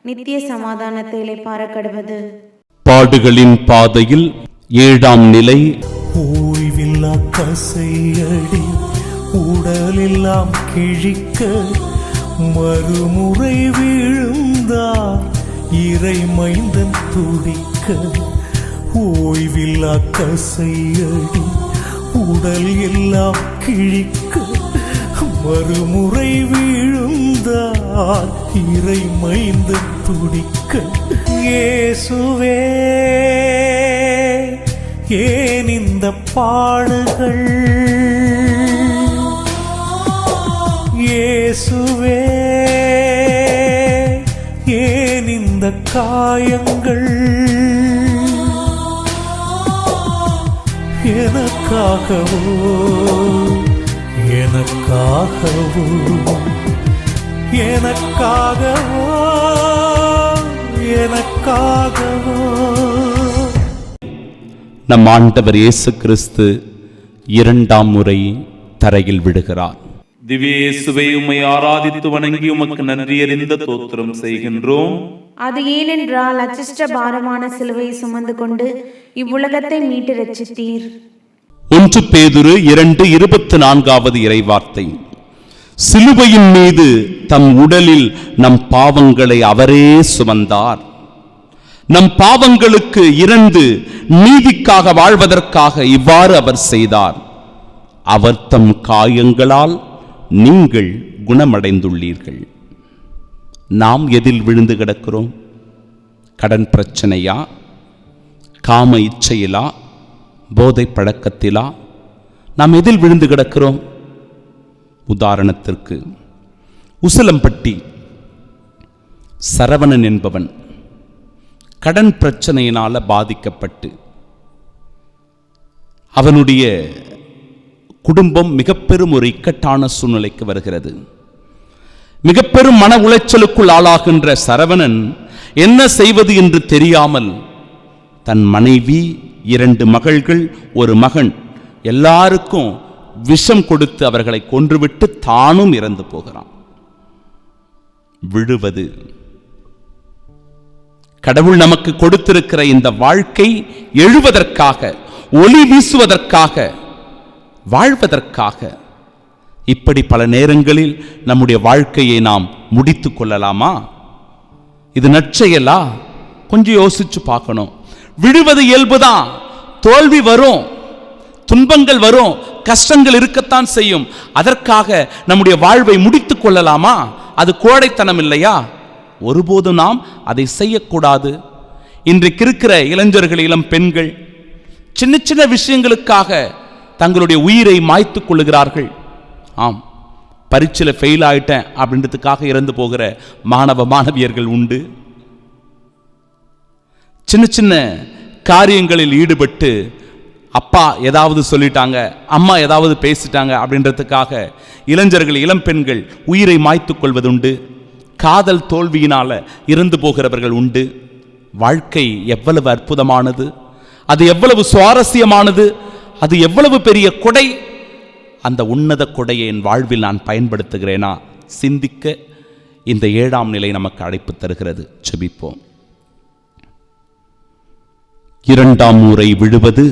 D: நித்திய சமாதானத்தை இளைப்பாறக்கடுவது.
A: பாடுகளின் பாதையில் 7ஆம் நிலை.
B: ஓய்வில்லா கசையடி உடலெல்லாம் கிழிக்க மறுமுறை விழுந்தார் இறை மைந்தன் துடிக்க. ஓய்வில்லா கசையடி உடல் எல்லாம் கிழிக்க மறுமுறை விழுந்தார் இறை மைந்தன் துடிக்க. இயேசுவே ஏன் இந்த பாடுகள்? இயேசுவே ஏன் இந்த காயங்கள்? எனக்காகவோ எனக்காகவோ எனக்காகவோ எனக்காகவோ.
A: நம் ஆண்டவர் இயேசு கிறிஸ்து 2ஆம் முறை தரையில் விடுகிறார்.
C: திவ்ய இயேசுவே, உம்மை ஆராதித்து வணங்கி உமக்கு நன்றியறிந்த தோத்திரம் செய்கின்றோம்.
D: அது ஏனென்றால் அச்சிஷ்ட பாரமான சிலுவையை சுமந்து கொண்டு இவ்வுலகத்தை மீட்டு ரட்சித்தீர்.
A: 1 பேதுரு 2:24 இறைவார்த்தை. சிலுவையின் மீது தம் உடலில் நம் பாவங்களை அவரே சுமந்தார். நம் பாவங்களுக்கு இறந்து நீதிக்காக வாழ்வதற்காக இவ்வாறு அவர் செய்தார். அவர் தம் காயங்களால் நீங்கள் குணமடைந்துள்ளீர்கள். நாம் எதில் விழுந்து கிடக்கிறோம்? கடன் பிரச்சனையா, காம இச்சையிலா, போதை பழக்கத்திலா? நாம் எதில் விழுந்து கிடக்கிறோம்? உதாரணத்திற்கு உசிலம்பட்டி சரவணன் என்பவன் கடன் பிரச்சனையினால பாதிக்கப்பட்டு அவனுடைய குடும்பம் மிக பெரும் ஒரு இக்கட்டான சூழ்நிலைக்கு வருகிறது. மிக பெரும் மன உளைச்சலுக்குள் ஆளாகின்ற சரவணன் என்ன செய்வது என்று தெரியாமல் தன் மனைவி, 2 மகள்கள், ஒரு மகன் எல்லாருக்கும் விஷம் கொடுத்து அவர்களை கொன்றுவிட்டு தானும் இறந்து போகிறான். விழுவது கடவுள் நமக்கு கொடுத்திருக்கிற இந்த வாழ்க்கை எழுவதற்காக, ஒளி வீசுவதற்காக, வாழ்வதற்காக. இப்படி பல நேரங்களில் நம்முடைய வாழ்க்கையை நாம் முடித்துக் கொள்ளலாமா? இது நற்செயலா? கொஞ்சம் யோசிச்சு பார்க்கணும். விழுவது இயல்புதான். தோல்வி வரும், துன்பங்கள் வரும், கஷ்டங்கள் இருக்கத்தான் செய்யும். அதற்காக நம்முடைய வாழ்வை முடித்துக் கொள்ளலாமா? அது கோடைத்தனம் இல்லையா? ஒருபோதும் நாம் அதை செய்யக்கூடாது. இன்றைக்கு இருக்கிற இளைஞர்கள், இளம் பெண்கள் சின்ன சின்ன விஷயங்களுக்காக தங்களுடைய உயிரை மாய்த்துக் கொள்ளுகிறார்கள். ஆம், பரீட்சையில் ஃபெயில் ஆயிட்டேன் அப்படின்றதுக்காக இறந்து போகிற மாணவ மாணவியர்கள் உண்டு. சின்ன சின்ன காரியங்களில் ஈடுபட்டு அப்பா ஏதாவது சொல்லிட்டாங்க, அம்மா ஏதாவது பேசிட்டாங்க அப்படின்றதுக்காக இளைஞர்கள், இளம் பெண்கள் உயிரை மாய்த்துக் கொள்வதுண்டு. காதல் தோல்வியினால இறந்து போகிறவர்கள் உண்டு. வாழ்க்கை எவ்வளவு அற்புதமானது, அது எவ்வளவு சுவாரஸ்யமானது, அது எவ்வளவு பெரிய கொடை. அந்த உன்னத கொடையை என் வாழ்வில் நான் பயன்படுத்துகிறேனா? சிந்திக்க இந்த 7ஆம் நிலை நமக்கு அழைப்பு தருகிறது. ஜெபிப்போம். 2ஆம் முறை விழுவது,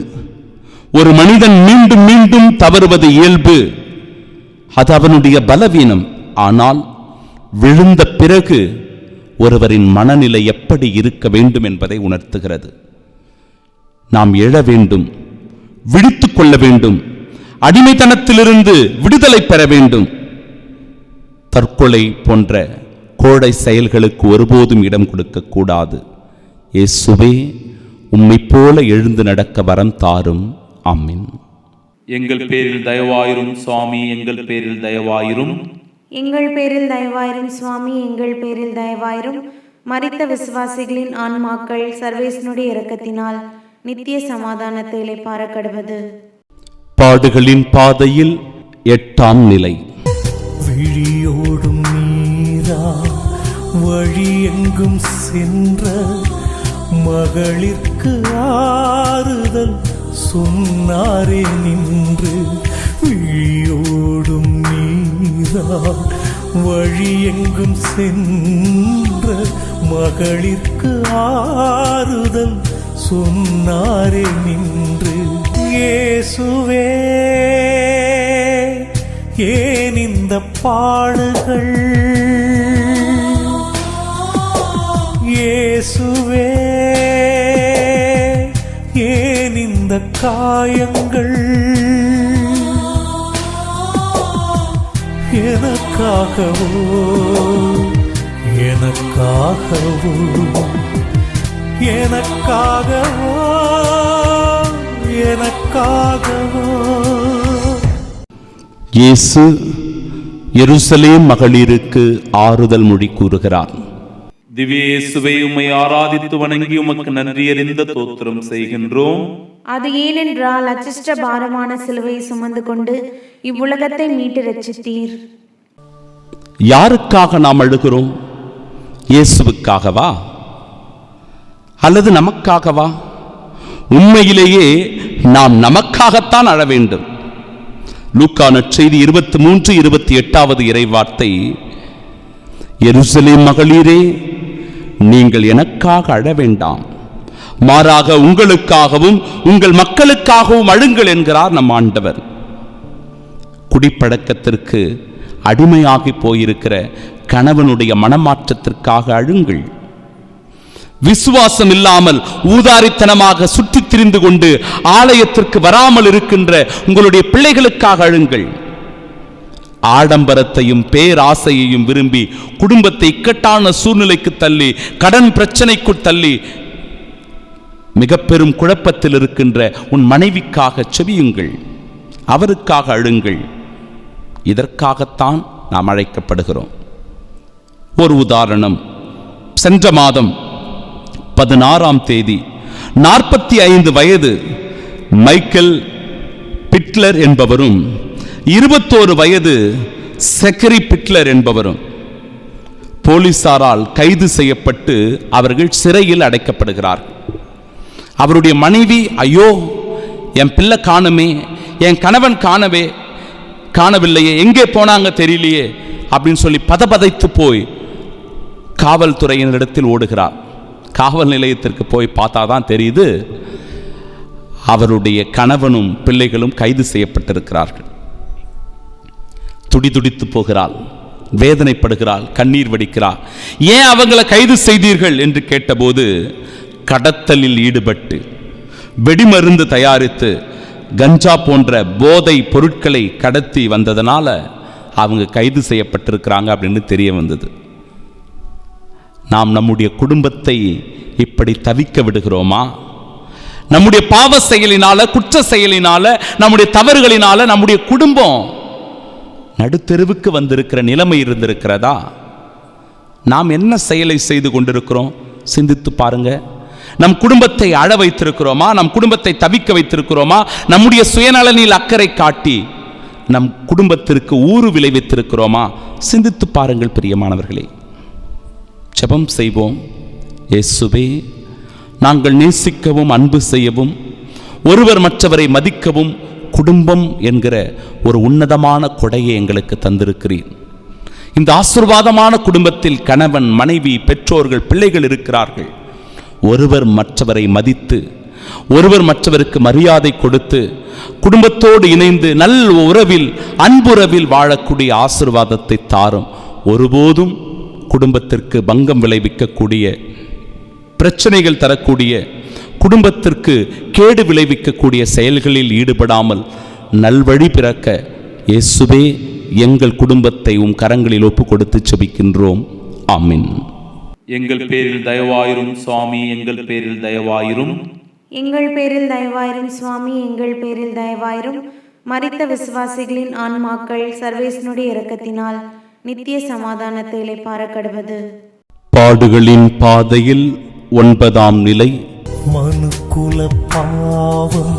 A: ஒரு மனிதன் மீண்டும் மீண்டும் தவறுவது இயல்பு. அது அவனுடைய பலவீனம். ஆனால் விழுந்த பிறகு ஒருவரின் மனநிலை எப்படி இருக்க வேண்டும் என்பதை உணர்த்துகிறது. நாம் எழ வேண்டும், விழித்துக் கொள்ள வேண்டும், அடிமைத்தனத்திலிருந்து விடுதலை பெற வேண்டும். தற்கொலை போன்ற கோடை செயல்களுக்கு ஒருபோதும் இடம் கொடுக்க கூடாது. இயேசுவே, உம்மை போல எழுந்து நடக்க வரம் தாரும். ஆமென்.
C: எங்கள் பேரில் தயவாயிரும் சுவாமி, எங்கள் பேரில் தயவாயிரும்.
D: எங்கள் பேரில் தயவாயிரும் சுவாமி, எங்கள் பேரில் தயவாயிரும். மரித்த விசுவாசிகளின் ஆன்மாக்கள் சர்வேசனுடைய இரக்கத்தினால் நித்திய சமாதானத்தை இளைப்பாற கடவது.
A: பாடுகளின் பாதையில் 8ஆம் நிலை.
B: விழியோடும் நீரா வழி எங்கும் சென்ற மகளிர்க்கு ஆறுதல் சொன்னாரே நின்று. விழியோடும் நீரா வழி எங்கும் சென்ற மகளிர்க்கு ஆறுதல் சொன்னாரே நின்று. இயேசுவே, ஏன் இந்த பாடுகள்? இயேசுவே, ஏன் இந்த காயங்கள்? எனக்காகவோ, எனக்காகவோ, எனக்காகவோ, எனக்காகவோ.
A: இயேசு எருசலேம் மகளிருக்கு ஆறுதல் மொழி கூறுகிறார்.
C: திவ்ய இயேசுவை, உம்மை ஆராதித்து வணங்கி உமக்கு நன்றியறிந்த தோத்திரம் செய்கின்றோம்.
D: அது ஏனென்றால் அச்சிஷ்ட பாரமான சிலுவையை சுமந்து கொண்டு இவ்வுலகத்தை மீட்டு ரட்சித்தீர்.
A: யாருக்காக நாம் அழுகிறோம்? இயேசுவுக்காகவா அல்லது நமக்காகவா? உண்மையிலேயே நாம் நமக்காகத்தான் அழ வேண்டும். லூக்கா நற்செய்தி 23-28 இறைவார்த்தை, எருசலேம் மகளிரே, நீங்கள் எனக்காக அழ வேண்டாம், மாறாக உங்களுக்காகவும் உங்கள் மக்களுக்காகவும் அழுங்கள் என்கிறார் நம் ஆண்டவர். குடிப்பழக்கத்திற்கு அடிமையாகி போயிருக்கிற கணவனுடைய மனமாற்றத்திற்காக அழுங்கள். விசுவாசம் இல்லாமல் ஊதாரித்தனமாக சுற்றித் திரிந்து கொண்டு ஆலயத்திற்கு வராமல் இருக்கின்ற உங்களுடைய பிள்ளைகளுக்காக அழுங்கள். ஆடம்பரத்தையும் பேராசையையும் விரும்பி குடும்பத்தை இக்கட்டான சூழ்நிலைக்கு தள்ளி, கடன் பிரச்சனைக்கு தள்ளி, மிக பெரும் குழப்பத்தில் இருக்கின்ற உன் மனைவிக்காக செபியுங்கள், அவருக்காக அழுங்கள். இதற்காகத்தான் நாம் அழைக்கப்படுகிறோம். ஒரு உதாரணம், சென்ற மாதம் 16ஆம் தேதி 45 வயது மைக்கேல் பிட்லர் என்பவரும் 21 வயது செக்கரி பிட்லர் என்பவரும் போலீசாரால் கைது செய்யப்பட்டு அவர்கள் சிறையில் அடைக்கப்படுகிறார்கள். அவருடைய மனைவி, ஐயோ என் பிள்ளை காணுமே, என் கணவன் காணவில்லையே, எங்கே போனாங்க தெரியலையே அப்படின்னு சொல்லி பதபதைத்து போய் காவல்துறையினரிடத்தில் ஓடுகிறார். காவல் நிலையத்திற்கு போய் பார்த்தாதான் தெரியுது, அவருடைய கணவனும் பிள்ளைகளும் கைது செய்யப்பட்டிருக்கிறார்கள். துடிதுடித்து போகிறாள், வேதனைப்படுகிறாள், கண்ணீர் வடிக்கிறாள். ஏன் அவங்களை கைது செய்தீர்கள் என்று கேட்டபோது, கடத்தலில் ஈடுபட்டு வெடிமருந்து தயாரித்து கஞ்சா போன்ற போதை பொருட்களை கடத்தி வந்ததனால அவங்க கைது செய்யப்பட்டிருக்கிறாங்க அப்படின்னு தெரிய வந்தது. நாம் நம்முடைய குடும்பத்தை இப்படி தவிக்க விடுகிறோமா? நம்முடைய பாவ செயலினால, குற்ற செயலினால, நம்முடைய தவறுகளினால நம்முடைய குடும்பம் நடுத்தெருவுக்கு வந்திருக்கிற நிலைமை இருந்திருக்கிறதா? நாம் என்ன செயலை செய்து கொண்டிருக்கிறோம்? சிந்தித்து பாருங்க. நம் குடும்பத்தை அழ வைத்திருக்கிறோமா? நம் குடும்பத்தை தவிக்க வைத்திருக்கிறோமா? நம்முடைய சுயநலனில் அக்கறை காட்டி நம் குடும்பத்திற்கு ஊறு விளைவித்திருக்கிறோமா? சிந்தித்து பாருங்கள் பிரியமானவர்களே. ஜெபம் செய்வோம். இயேசுவே, நாங்கள் நேசிக்கவும் அன்பு செய்யவும் ஒருவர் மற்றவரை மதிக்கவும் குடும்பம் என்கிற ஒரு உன்னதமான கொடையை எங்களுக்கு தந்திருக்கிறீர். இந்த ஆசீர்வாதமான குடும்பத்தில் கணவன், மனைவி, பெற்றோர்கள், பிள்ளைகள் இருக்கிறார்கள். ஒருவர் மற்றவரை மதித்து, ஒருவர் மற்றவருக்கு மரியாதை கொடுத்து, குடும்பத்தோடு இணைந்து நல் உறவில், அன்புறவில் வாழக்கூடிய ஆசீர்வாதத்தை தாரும். ஒருபோதும் குடும்பத்திற்கு பங்கம் விளைவிக்கக்கூடிய, பிரச்சனைகள் தரக்கூடிய, குடும்பத்திற்கு கேடு விளைவிக்கக்கூடிய செயல்களில் ஈடுபடாமல் நல்வழி பிறக்க இயேசுவே எங்கள் குடும்பத்தை உம் கரங்களில் ஒப்பு கொடுத்து செபிக்கின்றோம். ஆமென்.
C: எங்கள் பேரில் தயவாயிரும் சுவாமி, எங்கள் பேரில் தயவாயிரும்.
D: எங்கள் பேரில் தயவாயிரும் சுவாமி, எங்கள் பேரில் தயவாயிரும். மரித்த விசுவாசிகளின் ஆன்மாக்கள் சர்வேசனுடைய இரக்கத்தினால் நித்திய சமாதானத்தை இளைப்பாறக்கடுவது.
A: பாடுகளின் பாதையில் 9ஆம் நிலை.
B: மனுக்குல பாவம்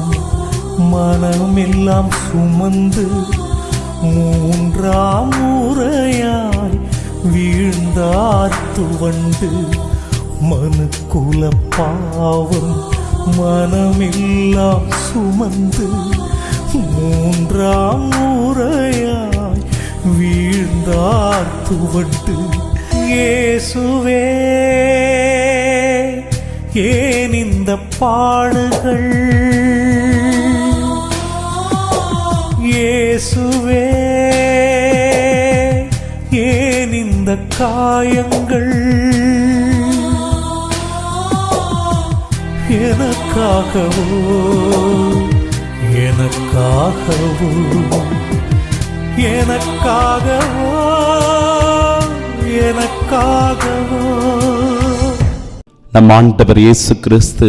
B: மனமெல்லாம் சுமந்து 3ஆம் முறையாய் வீழ்ந்தார் துவண்டு. மனுக்குல பாவம் மனமெல்லாம் சுமந்து 3ஆம் முறையாய் வீழ்ந்தார் துவண்டு. இயேசுவே, ஏன் இந்த பாடுகள்? இயேசுவே, ஏன் இந்த காயங்கள்? எனக்காகவோ எனக்காகவோ எனக்காகவோ எனக்காகவோ.
A: நம் ஆண்டவர் இயேசு கிறிஸ்து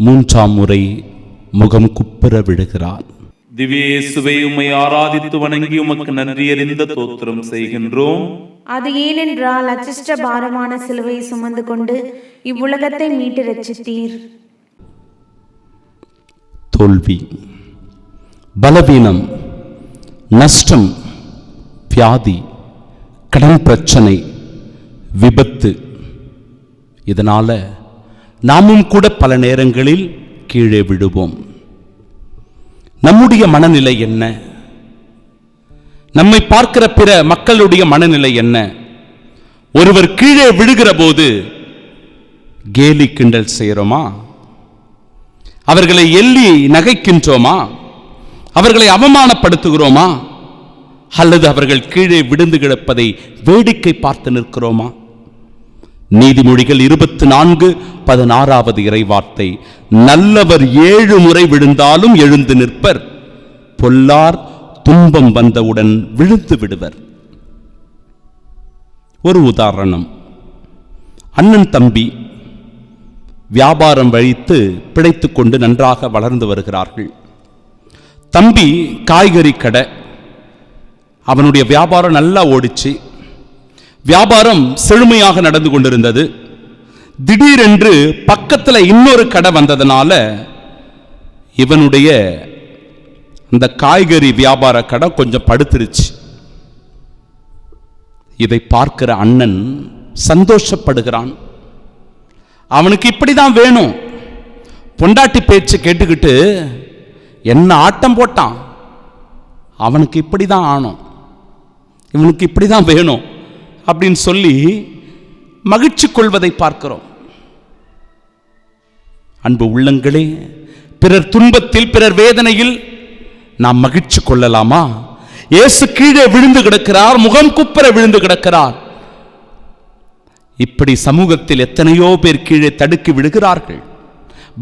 A: 3ஆம் முறை முகம் குப்புற விழுகிறார்.
C: திவ்ய இயேசுவை, உம்மை ஆராதித்து வணங்கி உமக்கு நன்றியறிந்த தோத்திரம் செய்கின்றோம்.
D: அது ஏனென்றால் அச்சிஷ்ட பாரமான சிலுவையை சுமந்து கொண்டு இவ்வுலகத்தை மீட்டு ரட்சித்தீர்.
A: தோல்வி, பலவீனம், நஷ்டம், வியாதி, கடன் பிரச்சனை, விபத்து, இதனால நாமும் கூட பல நேரங்களில் கீழே விழுவோம். நம்முடைய மனநிலை என்ன? நம்மை பார்க்கிற பிற மக்களுடைய மனநிலை என்ன? ஒருவர் கீழே விழுகிற போது கேலி கிண்டல் செய்கிறோமா? அவர்களை எள்ளி நகைக்கின்றோமா? அவர்களை அவமானப்படுத்துகிறோமா? அல்லது அவர்கள் கீழே விழுந்து கிடப்பதை வேடிக்கை பார்த்து நிற்கிறோமா? நீதிமொழிகள் 24:16 இறைவார்த்தை, நல்லவர் 7 முறை விழுந்தாலும் எழுந்து நிற்பர், பொல்லார் துன்பம் வந்தவுடன் விழுந்து விடுவர். ஒரு உதாரணம், அண்ணன் தம்பி வியாபாரம் வழித்து பிழைத்துக் கொண்டு நன்றாக வளர்ந்து வருகிறார்கள். தம்பி காய்கறி கடை, அவனுடைய வியாபாரம் நல்லா ஓடிச்சு. வியாபாரம் செழுமையாக நடந்து கொண்டிருந்தது. திடீரென்று பக்கத்தில் இன்னொரு கடை வந்ததனால இவனுடைய அந்த காய்கறி வியாபார கடை கொஞ்சம் படுத்துருச்சு. இதை பார்க்கிற அண்ணன் சந்தோஷப்படுகிறான். அவனுக்கு இப்படிதான் வேணும். பொண்டாட்டி பேச்சு கேட்டுக்கிட்டு என்ன ஆட்டம் போட்டான். அவனுக்கு இப்படிதான் ஆணும், இவனுக்கு இப்படிதான் வேணும் அப்படின்னு சொல்லி மகிழ்ச்சி கொள்வதை பார்க்கிறோம். அன்பு உள்ளங்களே, பிறர் துன்பத்தில் பிறர் வேதனையில் நாம் மகிழ்ச்சி கொள்ளலாமா? இயேசு கீழே விழுந்து கிடக்கிறார், முகம் குப்புற விழுந்து கிடக்கிறார். இப்படி சமூகத்தில் எத்தனையோ பேர் கீழே தடுக்கி விழுகிறார்கள்,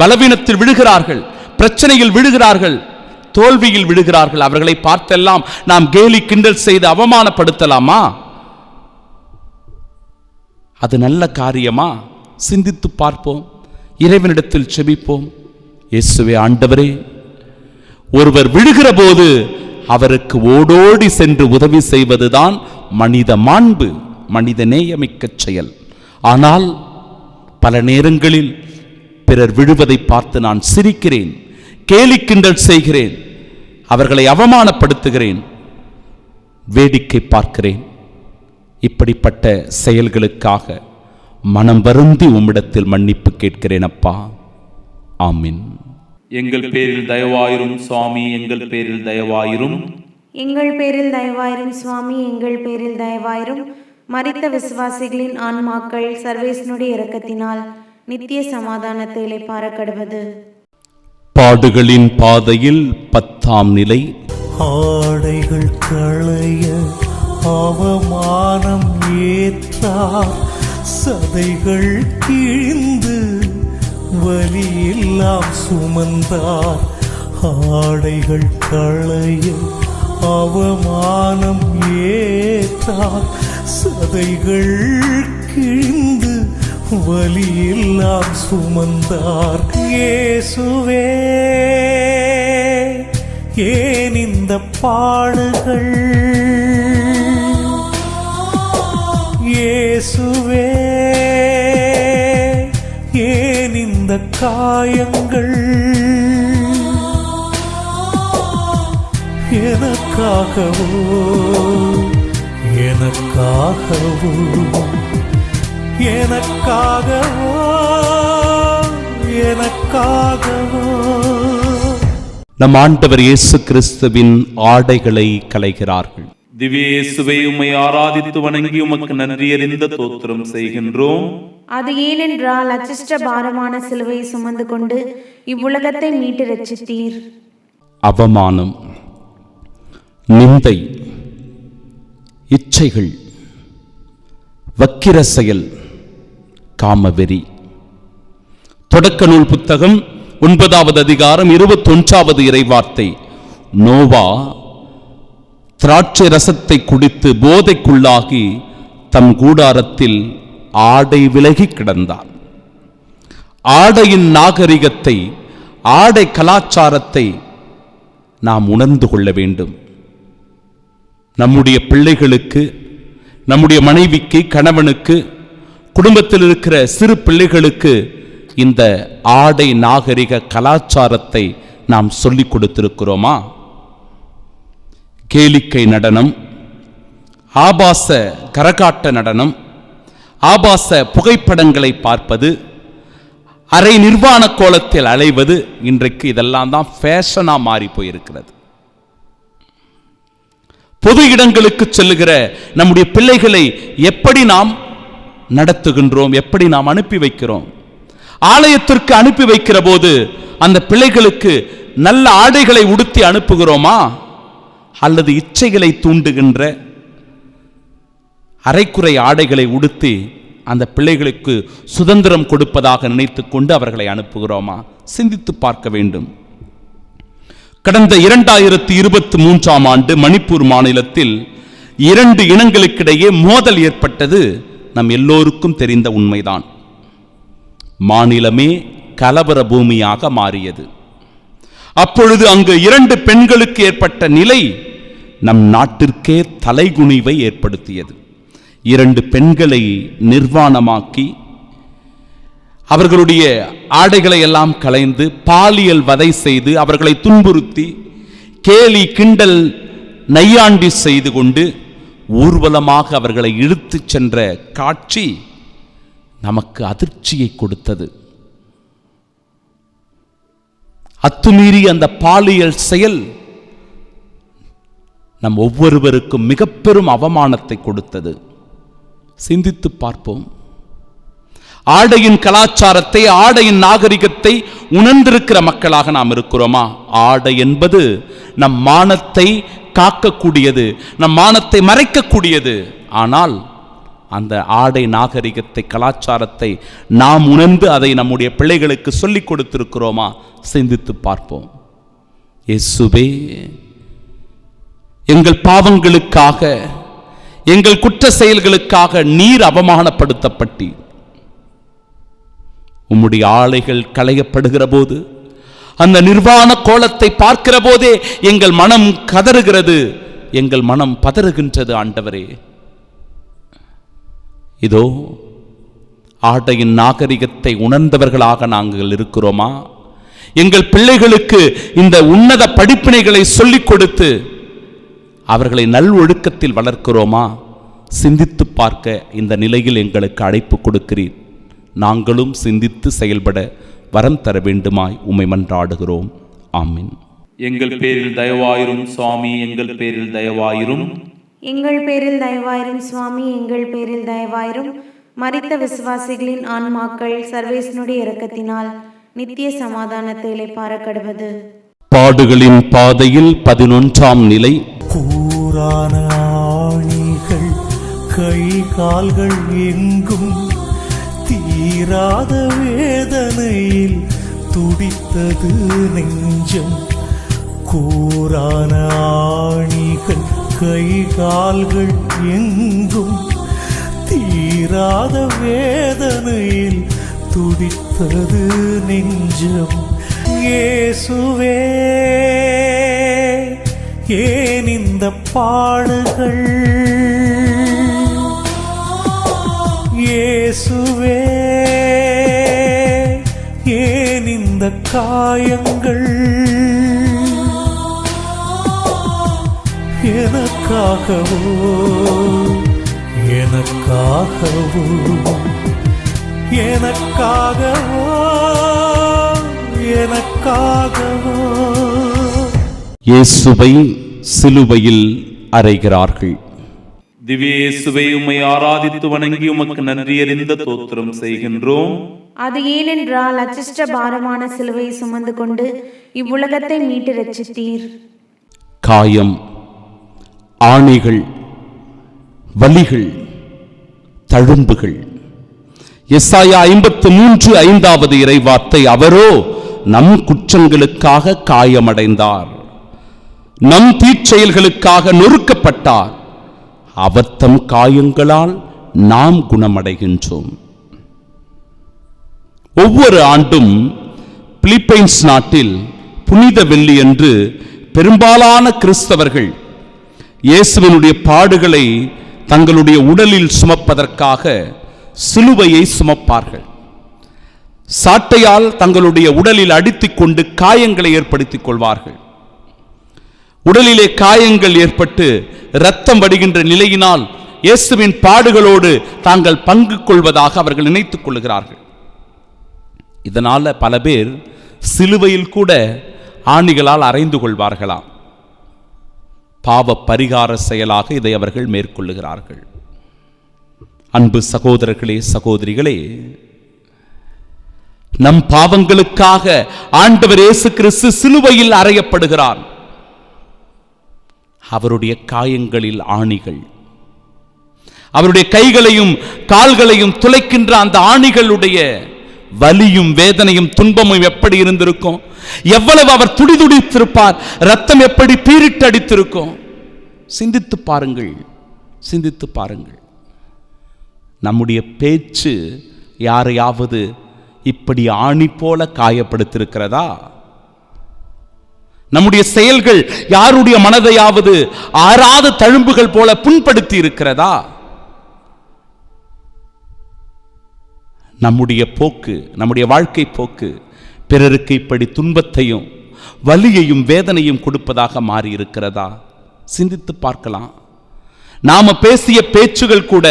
A: பலவீனத்தில் விழுகிறார்கள், பிரச்சனையில் விழுகிறார்கள், தோல்வியில் விழுகிறார்கள். அவர்களை பார்த்தெல்லாம் நாம் கேலி கிண்டல் செய்து அவமானப்படுத்தலாமா? அது நல்ல காரியமா? சிந்தித்து பார்ப்போம், இறைவனிடத்தில் செபிப்போம். இயேசுவே ஆண்டவரே, ஒருவர் விழுகிற போது அவருக்கு ஓடோடி சென்று உதவி செய்வதுதான் மனித மாண்பு, மனித நேயமிக்க செயல். ஆனால் பல நேரங்களில் பிறர் விழுவதை பார்த்து நான் சிரிக்கிறேன், கேலி கிண்டல் செய்கிறேன், அவர்களை அவமானப்படுத்துகிறேன், வேடிக்கை பார்க்கிறேன். இப்படிப்பட்ட செயல்களுக்காக மனம் வருந்தி உம்மிடத்தில் மன்னிப்பு கேட்கிறேன் அப்பா. ஆமீன்.
C: எங்கள் பேரில் தயவாயிரும் சுவாமி, எங்கள் பேரில் தயவாயிரும்.
D: எங்கள் பேரில் தயவாயிரும் சுவாமி, எங்கள் பேரில் தயவாயிரும். மரித்த விசுவாசிகளின் ஆன்மாக்கள் சர்வேசனுடைய இரக்கத்தினால் நித்திய சமாதானத்தை இளைப்பாற கடவது.
A: பாடுகளின் பாதையில் 10ஆம் நிலை.
B: ஆடைகள் களைய அவமானம் ஏற்றார், சதைகள் கிழிந்து வலியெல்லாம் சுமந்தார். ஆடைகள் களைய அவமானம் ஏற்றார், சதைகள் கிழிந்து வலியெல்லாம் சுமந்தார். இயேசுவே, ஏன் இந்த பாடுகள்? இயேசுவே, ஏன் இந்த காயங்கள்? எனக்காகவோ எனக்காகவோ எனக்காகவோ எனக்காகவோ
A: நம் ஆண்டவர் இயேசு கிறிஸ்துவின் ஆடைகளை களைகிறார்கள்.
C: திவ்ய இயேசுவை உம்மை ஆராதித்து வணங்கி உமக்கு நன்றி அறிந்த தோத்திரம் செய்கின்றோம்.
D: அது ஏனென்றால் அச்சிஷ்ட பாரமான சிலுவை சுமந்து கொண்டு இவ்வுலகத்தை மீட்டு ரட்சித்தீர்.
A: அவமானம், நிந்தை, இச்சைகள், வக்கிர செயல், காமவெறி. தொடக்க நூல் புத்தகம் 9வது அதிகாரம் 21வது இறைவார்த்தை, நோவா திராட்சை ரசத்தை குடித்து போதைக்குள்ளாகி தம் கூடாரத்தில் ஆடை விலகி கிடந்தார். ஆடையின் நாகரிகத்தை, ஆடை கலாச்சாரத்தை நாம் உணர்ந்து கொள்ள வேண்டும். நம்முடைய பிள்ளைகளுக்கு, நம்முடைய மனைவிக்கு, கணவனுக்கு, குடும்பத்தில் இருக்கிற சிறு பிள்ளைகளுக்கு இந்த ஆடை நாகரிக கலாச்சாரத்தை நாம் சொல்லிக் கொடுத்திருக்கிறோமா? கேளிக்கை நடனம், ஆபாச கரகாட்ட நடனம், ஆபாச புகைப்படங்களை பார்ப்பது, அரை நிர்வாண கோலத்தில் அலைவது, இன்றைக்கு இதெல்லாம் தான் ஃபேஷனாக மாறி போயிருக்கிறது. பொது இடங்களுக்கு செல்லுகிற நம்முடைய பிள்ளைகளை எப்படி நாம் நடத்துகின்றோம், எப்படி நாம் அனுப்பி வைக்கிறோம்? ஆலயத்திற்கு அனுப்பி வைக்கிற போது அந்த பிள்ளைகளுக்கு நல்ல ஆடைகளை உடுத்தி அனுப்புகிறோமா, அல்லது இச்சைகளை தூண்டுகின்ற அரைக்குறை ஆடைகளை உடுத்தி அந்த பிள்ளைகளுக்கு சுதந்திரம் கொடுப்பதாக நினைத்துக் கொண்டு அவர்களை அனுப்புகிறோமா? சிந்தித்து பார்க்க வேண்டும். கடந்த 2023ஆம் ஆண்டு மணிப்பூர் மாநிலத்தில் 2 இனங்களுக்கிடையே மோதல் ஏற்பட்டது நம் எல்லோருக்கும் தெரிந்த உண்மைதான். மாநிலமே கலவர பூமியாக மாறியது. அப்பொழுது அங்கு 2 பெண்களுக்கு ஏற்பட்ட நிலை நம் நாட்டிற்கே தலைகுனிவை ஏற்படுத்தியது. 2 பெண்களை நிர்வாணமாக்கி அவர்களுடைய ஆடைகளை எல்லாம் களைந்து பாலியல் வதை செய்து அவர்களை துன்புறுத்தி கேலி கிண்டல் நையாண்டி செய்து கொண்டு ஊர்வலமாக அவர்களை இழுத்துச் சென்ற காட்சி நமக்கு அதிர்ச்சியை கொடுத்தது. அத்துமீறி அந்த பாலியல் செயல் நம் ஒவ்வொருவருக்கும் மிக பெரும் அவமானத்தை கொடுத்தது. சிந்தித்து பார்ப்போம். ஆடையின் கலாச்சாரத்தை, ஆடையின் நாகரிகத்தை உணர்ந்திருக்கிற மக்களாக நாம் இருக்கிறோமா? ஆடை என்பது நம் மானத்தை காக்கக்கூடியது, நம் மானத்தை மறைக்கக்கூடியது. ஆனால் அந்த ஆடை நாகரிகத்தை, கலாச்சாரத்தை நாம் உணர்ந்து அதை நம்முடைய பிள்ளைகளுக்கு சொல்லிக் கொடுத்திருக்கிறோமா? சிந்தித்து பார்ப்போம். இயேசுவே, எங்கள் பாவங்களுக்காக, எங்கள் குற்ற செயல்களுக்காக நீர் அவமானப்படுத்தப்பட்டீர். உம்முடைய ஆடைகள் களையப்படுகிற போது, அந்த நிர்வாண கோலத்தை பார்க்கிற போதே எங்கள் மனம் கதறுகிறது, எங்கள் மனம் பதறுகின்றது. ஆண்டவரே, இதோ ஆடையின் நாகரிகத்தை உணர்ந்தவர்களாக நாங்கள் இருக்கிறோமா? எங்கள் பிள்ளைகளுக்கு இந்த உன்னத படிப்பினைகளை சொல்லிக் கொடுத்து அவர்களை நல் ஒழுக்கத்தில் வளர்க்கிறோமா? சிந்தித்து பார்க்க இந்த நிலையில் எங்களுக்கு அழைப்பு கொடுக்கிறீர். நாங்களும் சிந்தித்து செயல்பட வரம் தர வேண்டுமாய் உம்மை மன்றாடுகிறோம். ஆமீன்.
C: எங்கள் பேரில் தயவாயிரும் சுவாமி, எங்கள் பேரில் தயவாயிரும்.
D: எங்கள் பேரில் தயவாயிரும் சுவாமி, எங்கள் பேரில் தயவாயிரும். மரித்த விசுவாசிகளின் ஆன்மாக்கள் சர்வேசனுடைய இரக்கத்தினால் நித்திய சமாதானத்தை இளைப்பாற கடவது.
A: பாடுகளின் பாதையில் 11ஆம் நிலை.
B: கூரான ஆணிகள் கை கால்கள் எங்கும் தீராத வேதனையில் துடித்தது நெஞ்சம். கூரான ஆணிகள் கை கால்கள் எங்கும் தீராத வேதனையில் துடித்தது நெஞ்சம். இயேசுவே, ஏன் இந்த பாடுகள்? இயேசுவே, ஏன் இந்த காயங்கள்? எனக்காகவோ, எனக்காகவோ, எனக்காகவோ, எனக்காகவோ.
A: இயேசுவை சிலுவையில் அறைகிறார்கள்.
C: திவ்ய இயேசுவை, உம்மை ஆராதித்து வணங்கி உமக்கு நன்றியறிந்த தோத்திரம் செய்கின்றோம்.
D: அது ஏனென்றால் அச்சிஷ்ட பாரமான சிலுவையை சுமந்து கொண்டு இவ்வுலகத்தை மீட்டு ரட்சித்தீர்.
A: காயம், ஆணிகள், வலிகள், தழும்புகள். எசாயா 53:5 இறைவார்த்தை, அவரோ நம் குற்றங்களுக்காக காயமடைந்தார், நம் தீச்செயல்களுக்காக நொறுக்கப்பட்டார், அவர் தம் காயங்களால் நாம் குணமடைகின்றோம். ஒவ்வொரு ஆண்டும் பிலிப்பைன்ஸ் நாட்டில் புனித வெள்ளி என்று பெரும்பாலான கிறிஸ்தவர்கள் இயேசுவினுடைய பாடுகளை தங்களுடைய உடலில் சுமப்பதற்காக சிலுவையை சுமப்பார்கள். சாட்டையால் தங்களுடைய உடலில் அடித்துக் கொண்டு காயங்களை ஏற்படுத்திக் கொள்வார்கள். உடலிலே காயங்கள் ஏற்பட்டு இரத்தம் வடிகின்ற நிலையினால் இயேசுவின் பாடுகளோடு தாங்கள் பங்கு கொள்வதாக அவர்கள் நினைத்துக் கொள்கிறார்கள். இதனால பல பேர் சிலுவையில் கூட ஆணிகளால் அறைந்து கொள்வார்களாம். பாவ பரிகார செயலாக இதை அவர்கள் மேற்கொள்ளுகிறார்கள். அன்பு சகோதரர்களே, சகோதரிகளே, நம் பாவங்களுக்காக ஆண்டவர் இயேசு கிறிஸ்து சிலுவையில் அறையப்படுகிறார். அவருடைய காயங்களில் ஆணிகள், அவருடைய கைகளையும் கால்களையும் துளைக்கின்ற அந்த ஆணிகளுடைய வலியும் வேதனையும் துன்பமும் எப்படி இருந்திருக்கும், எவ்வளவு அவர் துடிதுடித்திருப்பார், ரத்தம் எப்படி பீரிட்டு அடித்திருக்கும். சிந்தித்து பாருங்கள், சிந்தித்து பாருங்கள். நம்முடைய பேச்சு யாரையாவது இப்படி ஆணி போல காயப்படுத்திருக்கிறதா? நம்முடைய செயல்கள் யாருடைய மனதையாவது ஆறாத தழும்புகள் போல புண்படுத்தி இருக்கிறதா? நம்முடைய போக்கு, நம்முடைய வாழ்க்கை போக்கு பிறருக்கு இப்படி துன்பத்தையும் வலியையும் வேதனையும் கொடுப்பதாக மாறி இருக்கிறதா? சிந்தித்து பார்க்கலாம். நாம பேசிய பேச்சுகள் கூட,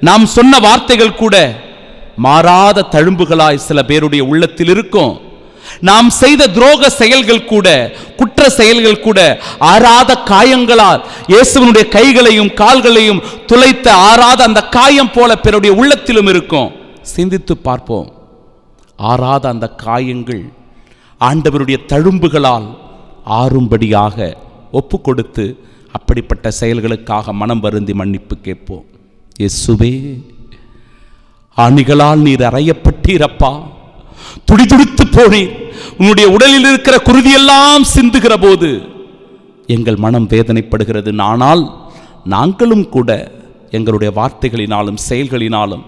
A: நாம் சொன்ன வார்த்தைகள் கூட மாறாத தழும்புகளாய் சில பேருடைய உள்ளத்தில் இருக்கும். நாம் செய்த துரோக செயல்கள் கூட, குற்ற செயல்கள் கூட ஆறாத காயங்களால் இயேசுவினுடைய கைகளையும் கால்களையும் துளைத்த ஆறாத அந்த காயம் போல பிறருடைய உள்ளத்திலும் இருக்கும். சிந்தித்து பார்ப்போம். ஆறாத அந்த காயங்கள் ஆண்டவருடைய தழும்புகளால் ஆறும்படியாக ஒப்பு கொடுத்து அப்படிப்பட்ட செயல்களுக்காக மனம் வருந்தி மன்னிப்பு கேட்போம். இயேசுவே, ஆணிகளால் நீர் அறையப்பட்டீரப்பா, துடிதுடித்து போனீர். உன்னுடைய உடலில் இருக்கிற குருதியெல்லாம் சிந்துகிற போது எங்கள் மனம் வேதனைப்படுகிறது. ஆனால் நாங்களும் கூட எங்களுடைய வார்த்தைகளினாலும் செயல்களினாலும்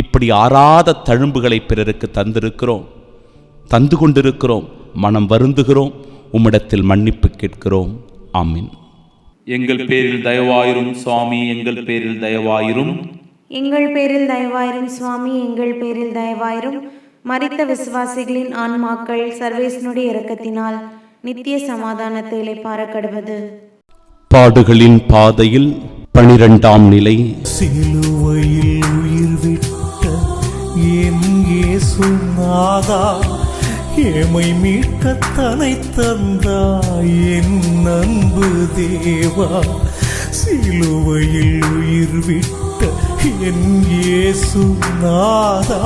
A: இப்படி ஆறாத தழும்புகளை பிறருக்கு தந்திருக்கிறோம், தந்து கொண்டிருக்கிறோம். மனம் வருந்துகிறோம், உம்மிடத்தில் மன்னிப்பு கேட்கிறோம். ஆமீன்.
C: எங்கள் பேரில் தயவாயிரும் சுவாமி, எங்கள் பேரில் தயவாயிரும்.
D: எங்கள் பேரில் தயவாயிரும் சுவாமி, எங்கள் பேரில் தயவாயிரும். மரித்த விசுவாசிகளின் ஆன்மாக்கள் சர்வேசனுடைய இரக்கத்தினால் நித்திய சமாதானத்தை இளைப்பாறக்கடுவது.
A: பாடுகளின் பாதையில் 12ஆம் நிலை.
B: சிலுவையில் உயிர் விட்ட என் இயேசு நாதா, எமை மீட்க தலை தந்தாய் என் அன்பு தேவா. சிலுவையில் உயிர் விட்ட என் இயேசு நாதா,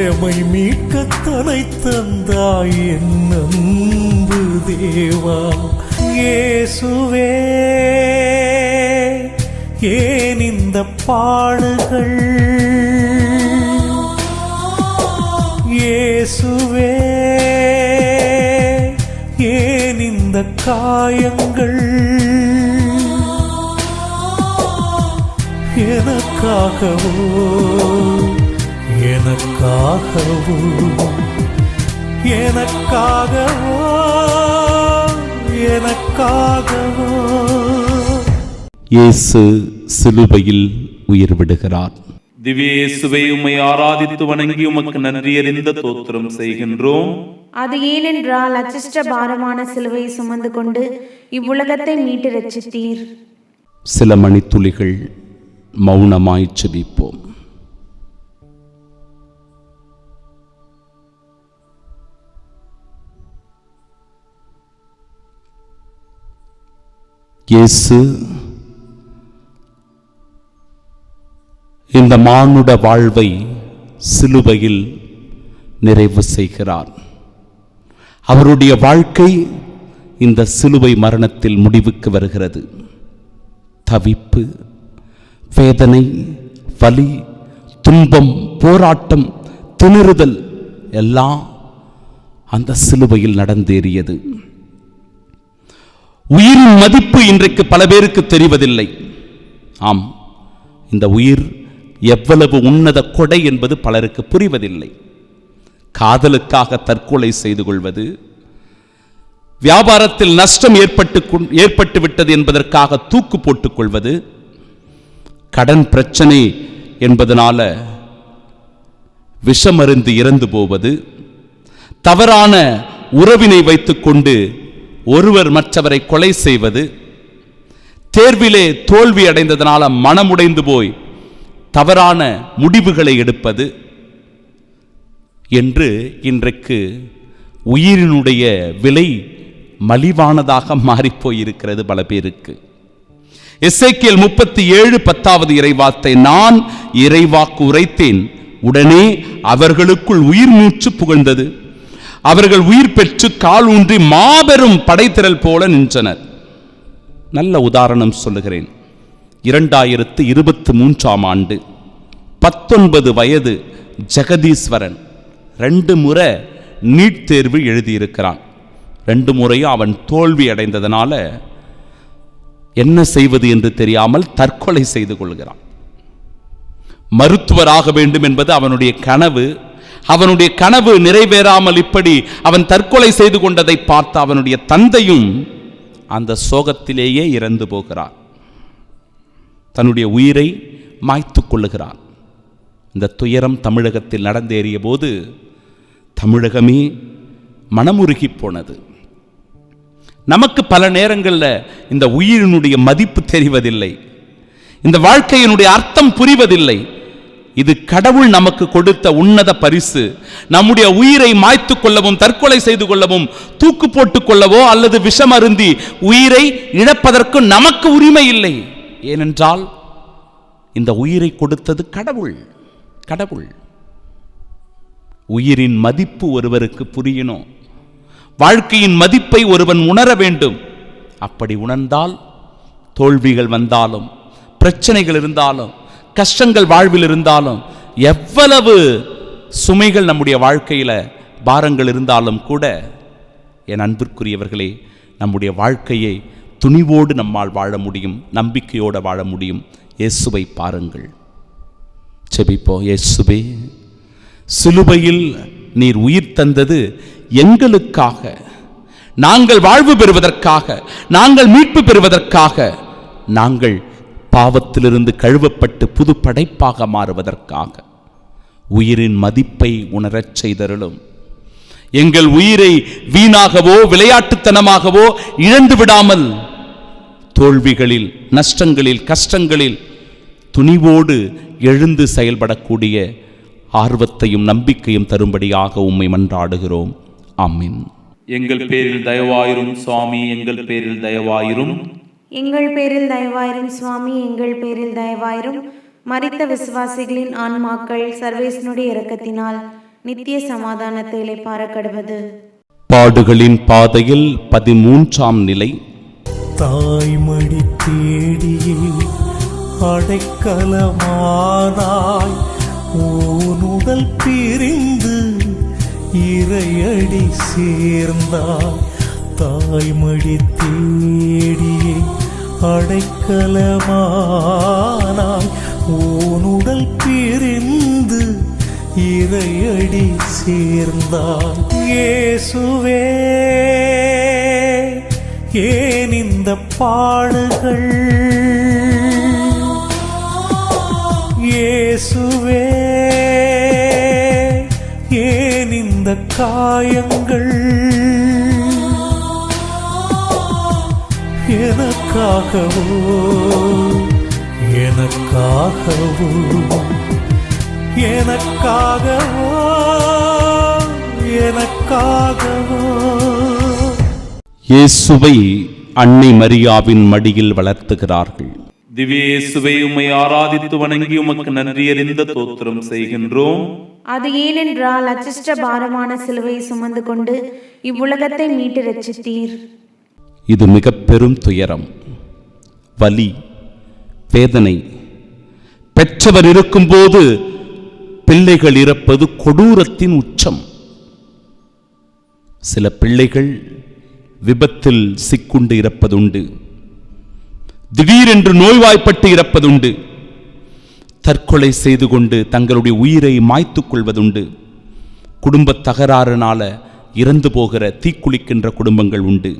B: எமை மீட்க தலை தந்தாய் என் அன்பு தேவா. இயேசுவே, ஏன் இந்த பாடுகள்? இயேசுவே, ஏன் இந்த காயங்கள்? எனக்காகவோ, எனக்காகவோ, எனக்காகவோ, எனக்காகவோ.
A: இயேசு சிலுவையில் உயிர் விடுகிறார்.
C: திவ்ய இயேசுவை உம்மை ஆராதித்து வணங்கி உமக்கு நன்றியறிந்த தோத்திரம் செய்கின்றோம்.
D: அது ஏனென்றால் அச்சிஷ்ட பாரமான சிலுவை சுமந்து கொண்டு இவ்வுலகத்தை மீட்டு ரட்சித்தீர்.
A: சில மணித்துளிகள் மௌனமாய் ஜெபிப்போம். இயேசு இந்த மானுட வாழ்வை சிலுவையில் நிறைவு செய்கிறார். அவருடைய வாழ்க்கை இந்த சிலுவை மரணத்தில் முடிவுக்கு வருகிறது. தவிப்பு, வேதனை, வலி, துன்பம், போராட்டம், திணறுதல் எல்லாம் அந்த சிலுவையில் நடந்தேறியது. உயிரின் மதிப்பு இன்றைக்கு பல பேருக்கு தெரிவதில்லை. ஆம், இந்த உயிர் எவ்வளவு உன்னத கொடை என்பது பலருக்கு புரிவதில்லை. காதலுக்காக தற்கொலை செய்து கொள்வது, வியாபாரத்தில் நஷ்டம் ஏற்பட்டு விட்டது என்பதற்காக தூக்கு போட்டுக் கொள்வது, கடன் பிரச்சனை என்பதனால விஷமருந்து இறந்து போவது, தவறான உறவினை வைத்துக்கொண்டு ஒருவர் மற்றவரை கொலை செய்வது, தேர்விலே தோல்வி அடைந்ததனால மனமுடைந்து போய் தவறான முடிவுகளை எடுப்பது என்று இன்றைக்கு உயிரினுடைய விலை மலிவானதாக மாறிப்போயிருக்கிறது பல பேருக்கு. எசேக்கியேல் 37:10 இறைவார்த்தை, நான் இறைவாக்கு உரைத்தேன், உடனே அவர்களுக்குள் உயிர் மூச்சு புகழ்ந்தது, அவர்கள் உயிர் பெற்று கால் ஊன்றி மாபெரும் படைத்திரள் போல நின்றனர். நல்ல உதாரணம் சொல்லுகிறேன். 2023 ஆண்டு 19 வயது ஜெகதீஸ்வரன் 2 முறை நீட் தேர்வு எழுதியிருக்கிறான். 2 முறையும் அவன் தோல்வி அடைந்ததனால என்ன செய்வது என்று தெரியாமல் தற்கொலை செய்து கொள்கிறான். மருத்துவராக வேண்டும் என்பது அவனுடைய கனவு. அவனுடைய கனவு நிறைவேறாமல் இப்படி அவன் தற்கொலை செய்து கொண்டதை பார்த்து அவனுடைய தந்தையும் அந்த சோகத்திலேயே இறந்து போகிறார். தன்னுடைய உயிரை மாய்த்து கொள்ளுகிறார். இந்த துயரம் தமிழகத்தில் நடந்தேறிய போது தமிழகமே மனமுருகி போனது. நமக்கு பல நேரங்களில் இந்த உயிரினுடைய மதிப்பு தெரிவதில்லை, இந்த வாழ்க்கையினுடைய அர்த்தம் புரிவதில்லை. இது கடவுள் நமக்கு கொடுத்த உன்னத பரிசு. நம்முடைய உயிரை மாய்த்து கொள்ளவும், தற்கொலை செய்து கொள்ளவும், தூக்கு போட்டுக் கொள்ளவோ அல்லது விஷம் அருந்தி உயிரை இழப்பதற்கு நமக்கு உரிமை இல்லை. ஏனென்றால் இந்த உயிரை கொடுத்தது கடவுள். கடவுள் உயிரின் மதிப்பு ஒருவருக்கு புரியணும். வாழ்க்கையின் மதிப்பை ஒருவன் உணர வேண்டும். அப்படி உணர்ந்தால் தோல்விகள் வந்தாலும், பிரச்சனைகள் இருந்தாலும், கஷ்டங்கள் வாழ்வில் இருந்தாலும், எவ்வளவு சுமைகள் நம்முடைய வாழ்க்கையில் பாரங்கள் இருந்தாலும் கூட, என் அன்பிற்குரியவர்களே, நம்முடைய வாழ்க்கையை துணிவோடு நம்மால் வாழ முடியும், நம்பிக்கையோடு வாழ முடியும். இயேசுவை பாருங்கள். செபிப்போம். இயேசுவே, சிலுவையில் நீர் உயிர் தந்தது எங்களுக்காக, நாங்கள் வாழ்வு பெறுவதற்காக, நாங்கள் மீட்பு பெறுவதற்காக, நாங்கள் பாவத்திலிருந்து கழுவப்பட்டு புது படைப்பாக மாறுவதற்காக. உயிரின் மதிப்பை உணரச் செய்தருளும். எங்கள் உயிரை வீணாகவோ விளையாட்டுத்தனமாகவோ இழந்து விடாமல் தோல்விகளில், நஷ்டங்களில், கஷ்டங்களில் துணிவோடு எழுந்து செயல்படக்கூடிய ஆர்வத்தையும் நம்பிக்கையும் தரும்படியாக உம்மை மன்றாடுகிறோம். ஆமென்.
C: எங்கள் பேரில் தயவாயிரும் சுவாமி, எங்கள் பேரில் தயவாயிரும்.
D: எங்கள் பேரில் தயவாயிரும் சுவாமி, எங்கள் பேரில் தயவாயிரும். மரித்த விசுவாசிகளின் ஆன்மாக்கள் சர்வேசனுடைய இரக்கத்தினால் நித்திய சமாதானத்தை இளைப்பாறக்கடுவது.
A: பாடுகளின் பாதையில் 13ஆம் நிலை.
B: தாய்மடி தேடியே அடைக்கலமானாய், ஊனுடல் பிரிந்து இறையடி சேர்ந்தாய். தாய்மடி தேடியே அடைக்கலமானாய், ஊனுடல் பிரிந்து இறையடி சேர்ந்தாய். இயேசுவே, ஏன் இந்த பாடுகள்? இயேசுவே, ஏன் இந்த காயங்கள்? எனக்காகவோ, எனக்காகவோ, எனக்காகவோ, எனக்காகவோ.
A: இயேசுவை அன்னை மரியாவின் மடியில் வளர்த்துகிறார்கள்.
C: திவ்ய இயேசுவை உம்மை ஆராதித்து வணங்கி உமக்கு நன்றியறிந்த தோத்திரம் செய்கின்றோம்.
D: அது ஏனென்றால் அச்சிஷ்ட பாரமான சிலுவையை சுமந்து கொண்டு இவ்வுலகத்தை மீட்டு ரட்சித்தீர்.
A: இது மிக பெரும் துயரம், வலி, வேதனை. பெற்றவர் இருக்கும்போது பிள்ளைகள் இறப்பது கொடூரத்தின் உச்சம். சில பிள்ளைகள் விபத்தில் சிக்குண்டு இறப்பதுண்டு, திடீரென்று நோய்வாய்ப்பட்டு இறப்பதுண்டு, தற்கொலை செய்து கொண்டு தங்களுடைய உயிரை மாய்த்து கொள்வதுண்டு, குடும்ப தகராறுனால இறந்து போகிற, தீக்குளிக்கின்ற குடும்பங்கள் உண்டு.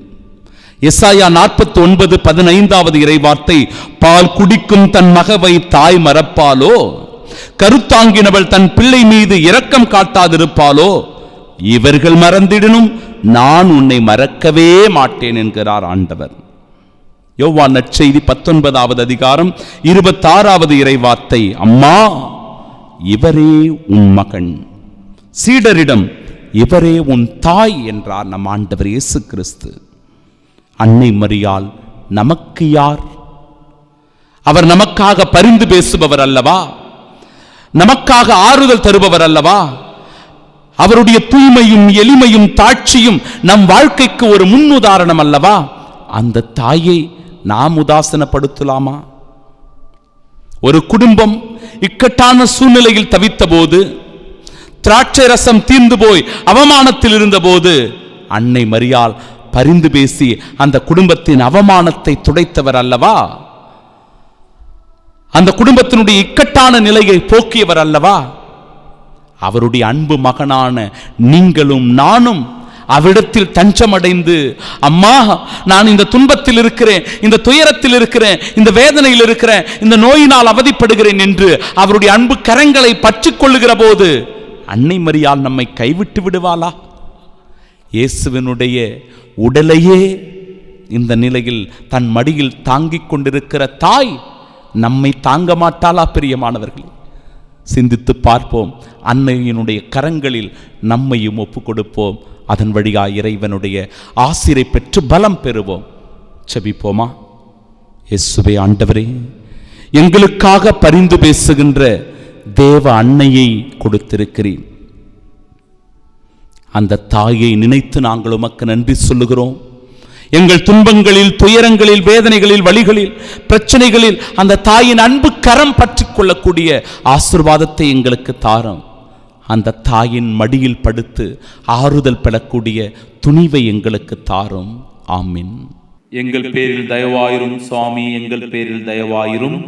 A: எசாயா 49:15 இறைவார்த்தை, பால் குடிக்கும் தன் மகவை தாய் மறப்பாலோ, கருத்தாங்கினவள் தன் பிள்ளை மீது இரக்கம் காட்டாதிருப்பாலோ, இவர்கள் மறந்திடனும் நான் உன்னை மறக்கவே மாட்டேன் என்கிறார் ஆண்டவர். யோவான் நற்செய்தி 19வது அதிகாரம் 26வது இறைவார்த்தை, அம்மா இவரே உன் மகன், சீடரிடம் இவரே உன் தாய் என்றார் நம் ஆண்டவர் இயேசு கிறிஸ்து. அன்னை மரியாள் நமக்கு யார்? அவர் நமக்காக பரிந்து பேசுபவர் அல்லவா? நமக்காக ஆறுதல் தருபவர் அல்லவா? அவருடைய தூய்மையும் எளிமையும் தாட்சியும் நம் வாழ்க்கைக்கு ஒரு முன்னுதாரணம் அல்லவா? அந்த தாயை நாம் உதாசனப்படுத்தலாமா? ஒரு குடும்பம் இக்கட்டான சூழ்நிலையில் தவித்த போது, திராட்சை ரசம் தீர்ந்து போய் அவமானத்தில் இருந்த போது, அன்னை மரியாள் பரிந்து பேசி அந்த குடும்பத்தின் அவமானத்தை துடைத்தவர் அல்லவா? அந்த குடும்பத்தினுடைய இக்கட்டான நிலையை போக்கியவர் அல்லவா? அவருடைய அன்பு மகனான நீங்களும் நானும் அவ்விடத்தில் தஞ்சமடைந்து, அம்மா நான் இந்த துன்பத்தில் இருக்கிறேன், இந்த துயரத்தில் இருக்கிறேன், இந்த வேதனையில் இருக்கிறேன், இந்த நோயினால் அவதிப்படுகிறேன் என்று அவருடைய அன்பு கரங்களை பற்றிக் கொள்ளுகிற போது அன்னை மரியாள் நம்மை கைவிட்டு விடுவாளா? இயேசுவினுடைய உடலையே இந்த நிலையில் தன் மடியில் தாங்கிக் கொண்டிருக்கிற தாய் நம்மை தாங்க மாட்டாளா? பிரியமானவர்களே, சிந்தித்து பார்ப்போம். அன்னையினுடைய கரங்களில் நம்மையும் ஒப்பு கொடுப்போம். அதன் வழியாக இறைவனுடைய ஆசிரை பெற்று பலம் பெறுவோம். செபிப்போமா? இயேசுவே ஆண்டவரே, எங்களுக்காக பரிந்து பேசுகின்ற தேவ அன்னையை கொடுத்திருக்கிறேன். அந்த தாயை நினைத்து நாங்கள் உமக்கு நன்றி சொல்லுகிறோம். எங்கள் துன்பங்களில், துயரங்களில், வேதனைகளில், வழிகளில், பிரச்சனைகளில் அந்த தாயின் அன்பு கரம் பற்றி கொள்ளக்கூடிய ஆசீர்வாதத்தை எங்களுக்கு தாரும். அந்த தாயின் மடியில் படுத்து ஆறுதல் பெறக்கூடிய துணிவை எங்களுக்கு தாரும். ஆமீன்.
C: எங்கள் பேரில் தயவாயிரும் சுவாமி, எங்கள் பேரில் தயவாயிரும்.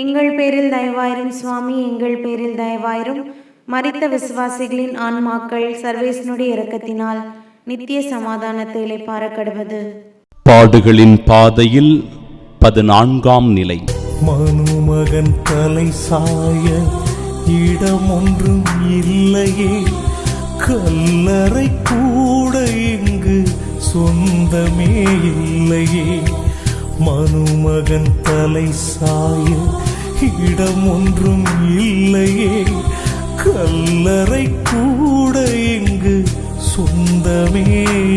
D: எங்கள் பேரில் தயவாயிரும் சுவாமி, எங்கள் பேரில் தயவாயிரும். மரித்த விசுவாசிகளின் ஆன்மாக்கள் சர்வேசனுடைய இரக்கத்தினால் நித்திய சமாதானத்தை இளைப்பாற கடவது.
A: பாடுகளின் பாதையில் 14ஆம் நிலை.
B: மனுமகன் தலை சாய இடமொன்றும் இல்லையே, கல்லறை கூட இங்கு சொந்தமே இல்லையே. மனுமகன் தலை சாய இடமொன்றும் இல்லையே, கல்லறை கூட இங்கு சொந்தமே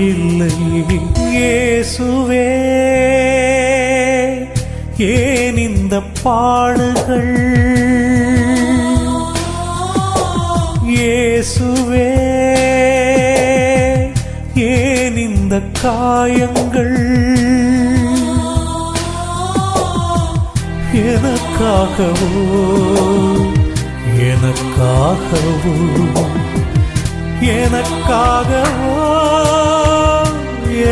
B: இல்லையே. இயேசுவே, ஏன் இந்த பாடுகள்? இயேசுவே, ஏன் இந்த காயங்கள்? எனக்காகவோ, எனக்காகவோ, எனக்காகவோ,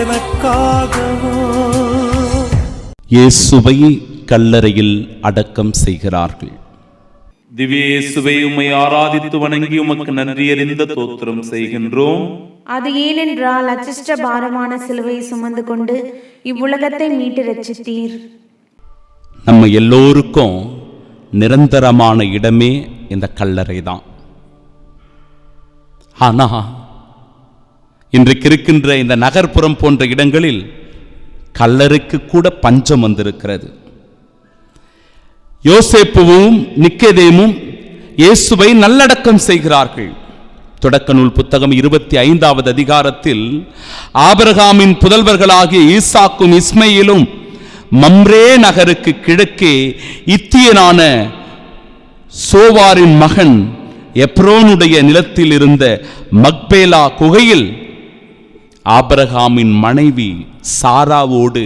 B: எனக்காகவோ.
A: இயேசுவை கல்லறையில் அடக்கம் செய்கிறார்கள்.
C: திவ்ய இயேசுவை உம்மை ஆராதித்து வணங்கி உமக்கு நன்றியறிந்த தோத்திரம் செய்கின்றோம்.
D: அது ஏனென்றால் அச்சிஷ்ட பாரமான சிலுவையை சுமந்து கொண்டு இவ்வுலகத்தை மீட்டு ரட்சித்தீர்.
A: நம்ம எல்லோருக்கும் நிரந்தரமான இடமே இந்த கல்லறை தான். ஆனா இன்றைக்கு இருக்கின்ற இந்த நகர்ப்புறம் போன்ற இடங்களில் கல்லறைக்கு கூட பஞ்சம் வந்திருக்கிறது. யோசேப்புவும் நிக்கதேமும் இயேசுவை நல்லடக்கம் செய்கிறார்கள். தொடக்க நூல் புத்தகம் 25வது அதிகாரத்தில் ஆபிரகாமின் புதல்வர்களாகிய ஈசாக்கும் இஸ்மையிலும் மம்ரே நகருக்கு கிழக்கே இத்தியனான சோவாரின் மகன் எப்ரோனுடைய நிலத்தில் இருந்த மக்பேலா குகையில் ஆபிரகாமின் மனைவி சாராவோடு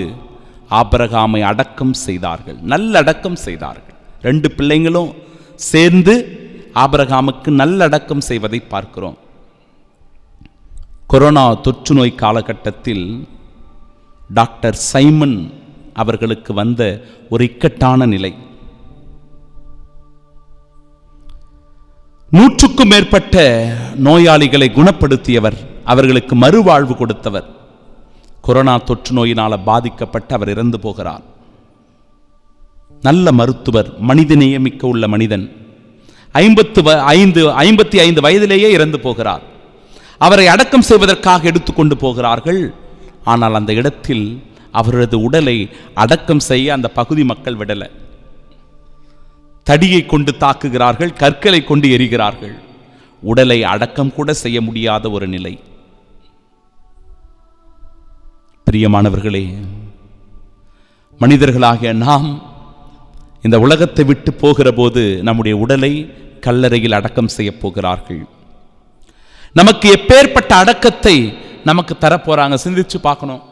A: ஆபிரகாமை அடக்கம் செய்தார்கள். நல்லடக்கம் செய்தார்கள். 2 பிள்ளைங்களும் சேர்ந்து ஆபிரகாமுக்கு நல்லடக்கம் செய்வதை பார்க்கிறோம். கொரோனா தொற்று நோய் காலகட்டத்தில் டாக்டர் சைமன் அவர்களுக்கு வந்த ஒரு இக்கட்டான நிலை. 100க்கும் மேற்பட்ட நோயாளிகளை குணப்படுத்தியவர், அவர்களுக்கு மறுவாழ்வு கொடுத்தவர். கொரோனா தொற்று நோயினால் பாதிக்கப்பட்டு அவர் இறந்து போகிறார். நல்ல மருத்துவர், மனிதநேயமிக்க உள்ள மனிதன். 55 வயதிலேயே இறந்து போகிறார். அவரை அடக்கம் செய்வதற்காக எடுத்துக்கொண்டு போகிறார்கள். ஆனால் அந்த இடத்தில் அவரது உடலை அடக்கம் செய்ய அந்த பகுதி மக்கள் விடலை. தடியை கொண்டு தாக்குகிறார்கள், கற்களை கொண்டு எரிகிறார்கள். உடலை அடக்கம் கூட செய்ய முடியாத ஒரு நிலை. பிரியமானவர்களே, மனிதர்களாகிய நாம் இந்த உலகத்தை விட்டு போகிற போது நம்முடைய உடலை கல்லறையில் அடக்கம் செய்ய போகிறார்கள். நமக்கு எப்பேற்பட்ட அடக்கத்தை நமக்கு தரப்போறாங்க சிந்திச்சு பார்க்கணும்.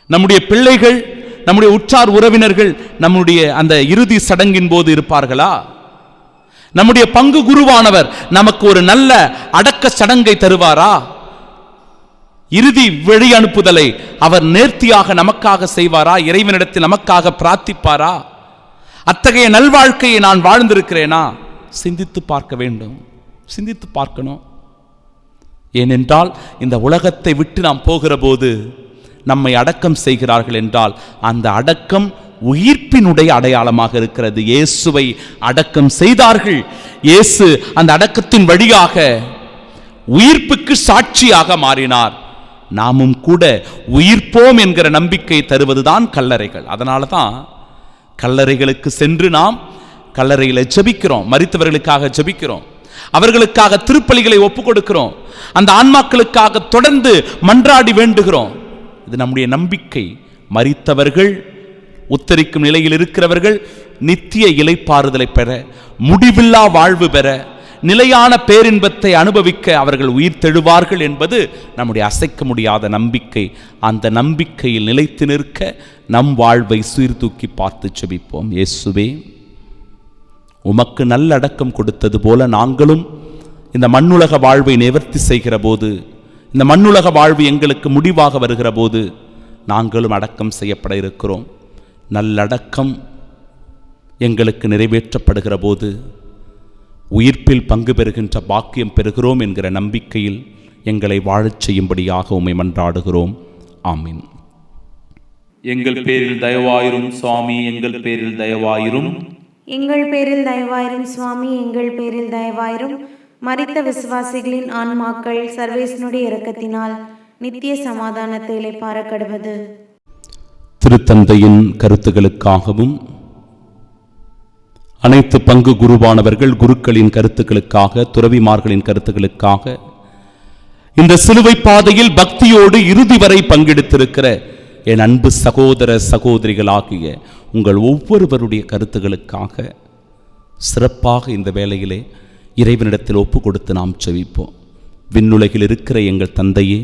A: நம்முடைய பிள்ளைகள், நம்முடைய உற்றார் உறவினர்கள் நம்முடைய அந்த இறுதி சடங்கின் போது இருப்பார்களா? நம்முடைய பங்கு குருவானவர் நமக்கு ஒரு நல்ல அடக்க சடங்கை தருவாரா? இறுதி வழி அனுப்புதலை அவர் நேர்த்தியாக நமக்காக செய்வாரா? இறைவனிடத்தில் நமக்காக பிரார்த்திப்பாரா? அத்தகைய நல்வாழ்க்கையை நான் வாழ்ந்திருக்கிறேனா? சிந்தித்து பார்க்க வேண்டும், சிந்தித்து பார்க்கணும். ஏனென்றால் இந்த உலகத்தை விட்டு நாம் போகிற போது நம்மை அடக்கம் செய்கிறார்கள் என்றால் அந்த அடக்கம் உயிர்ப்பினுடைய அடையாளமாக இருக்கிறது. இயேசுவை அடக்கம் செய்தார்கள். இயேசு அந்த அடக்கத்தின் வழியாக உயிர்ப்புக்கு சாட்சியாக மாறினார். நாமும் கூட உயிர்ப்போம் என்கிற நம்பிக்கை தருவதுதான் கல்லறைகள். அதனால தான் கல்லறைகளுக்கு சென்று நாம் கல்லறையில் ஜெபிக்கிறோம், மரித்தவர்களுக்காக ஜெபிக்கிறோம், அவர்களுக்காக திருப்பலிகளை ஒப்புக் கொடுக்கிறோம், அந்த ஆன்மாக்களுக்காக தொடர்ந்து மன்றாடி வேண்டுகிறோம். இது நம்முடைய நம்பிக்கை. மரித்தவர்கள், உத்தரிக்கும் நிலையில் இருக்கிறவர்கள் நித்திய இளைப்பாறுதலை பெற, முடிவில்லா வாழ்வு பெற, நிலையான பேரின்பத்தை அனுபவிக்க அவர்கள் உயிர் தெழுவார்கள் என்பது நம்முடைய அசைக்க முடியாத நம்பிக்கை. அந்த நம்பிக்கையில் நிலைத்து நிற்க நம் வாழ்வை சீர்தூக்கி பார்த்து செபிப்போம். இயேசுவே, உமக்கு நல்லடக்கம் கொடுத்தது போல நாங்களும் இந்த மண்ணுலக வாழ்வை நிவர்த்தி செய்கிற போது, இந்த மண்ணுலக வாழ்வு எங்களுக்கு முடிவாக வருகிற போது நாங்களும் அடக்கம் செய்யப்பட இருக்கிறோம். நல்லடக்கம் எங்களுக்கு நிறைவேற்றப்படுகிற போது உயிர்ப்பில் பங்கு பெறுகின்ற பாக்கியம் பெறுகிறோம் என்கிற நம்பிக்கையில் எங்களை வாழச் செய்யும்படியாக உம்மை மன்றாடுகிறோம். ஆமீன்.
C: எங்கள் பேரில் தயவாயிரும் சுவாமி, எங்கள் பேரில் தயவாயிரும்.
D: எங்கள் பேரில் தயவாயிரும் சுவாமி, எங்கள் பேரில் தயவாயிரும். மரித்த விசுவாசிகளின் ஆன்மாக்கள் சர்வேசனுடைய இரக்கத்தினால் நித்திய சமாதானத்தை இளைப்பாற கடவது.
A: திருத்தந்தையின் கருத்துக்களுக்காகவும் அனைத்து பங்கு குருவானவர்கள் குருக்களின் கருத்துக்களுக்காக, துறவிமார்களின் கருத்துக்களுக்காக, இந்த சிலுவை பாதையில் பக்தியோடு இறுதி வரை பங்கெடுத்திருக்கிற என் அன்பு சகோதர சகோதரிகளாகிய உங்கள் ஒவ்வொருவருடைய கருத்துக்களுக்காக சிறப்பாக இந்த வேளையிலே இறைவனிடத்தில் ஒப்பு கொடுத்து நாம் செவிப்போம். விண்ணுலகில் இருக்கிற எங்கள் தந்தையே,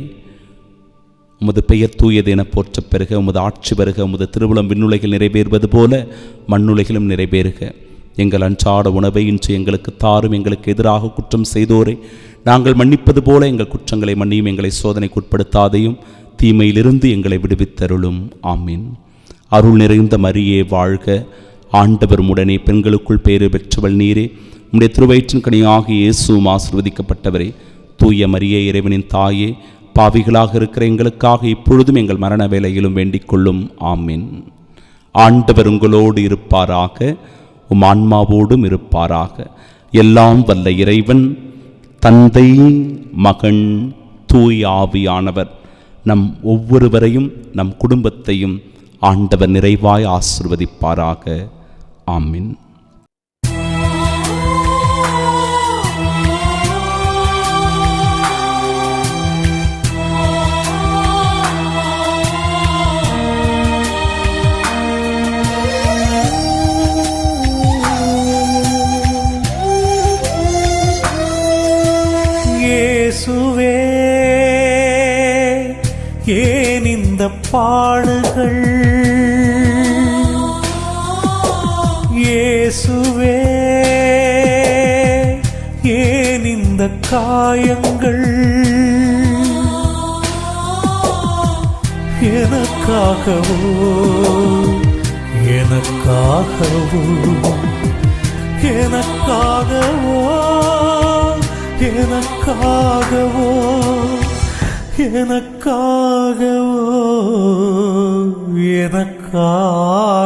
A: உமது பெயர் தூயது என போற்றப் பெறுக. உமது ஆட்சி வருக. உமது திருவுளம் விண்ணுலகில் நிறைவேறுவது போல மண்ணுலகிலும் நிறைவேறுக. எங்கள் அன்றாட உணவை இன்று எங்களுக்கு தாரும். எங்களுக்கு எதிராக குற்றம் செய்தோரை நாங்கள் மன்னிப்பது போல எங்கள் குற்றங்களை மன்னியும். எங்களை சோதனைக்கு உட்படுத்தாதையும் தீமையிலிருந்து எங்களை விடுவித்தருளும். ஆமீன். அருள் நிறைந்த மரியே வாழ்க, ஆண்டவர் உடனே பெண்களுக்குள் பேறு பெற்றவள் நீரே. உம்முடைய திருவயிற்றின் கனியாக இயேசுவும் ஆசீர்வதிக்கப்பட்டவரே. தூய மரியே, இறைவனின் தாயே, பாவிகளாக இருக்கிற எங்களுக்காக இப்பொழுதும் எங்கள் மரண வேளையிலும் வேண்டிக் கொள்ளும். ஆமீன். ஆண்டவர் உங்களோடு இருப்பாராக, உம் ஆன்மாவோடும் இருப்பாராக. எல்லாம் வல்ல இறைவன் தந்தை, மகன், தூய் ஆவியானவர் நம் ஒவ்வொருவரையும் நம் குடும்பத்தையும் ஆண்டவர் நிறைவாய் ஆசீர்வதிப்பாராக. ஆமீன்.
B: இயேசுவே, ஏன் இந்த பாடுகள்? இயேசுவே, ஏன் இந்த காயங்கள்? எனக்காகவோ, எனக்காகவோ, எனக்காகவோ, எனக்காகவோ, எனக்காகவோ, எனக்காகவோ.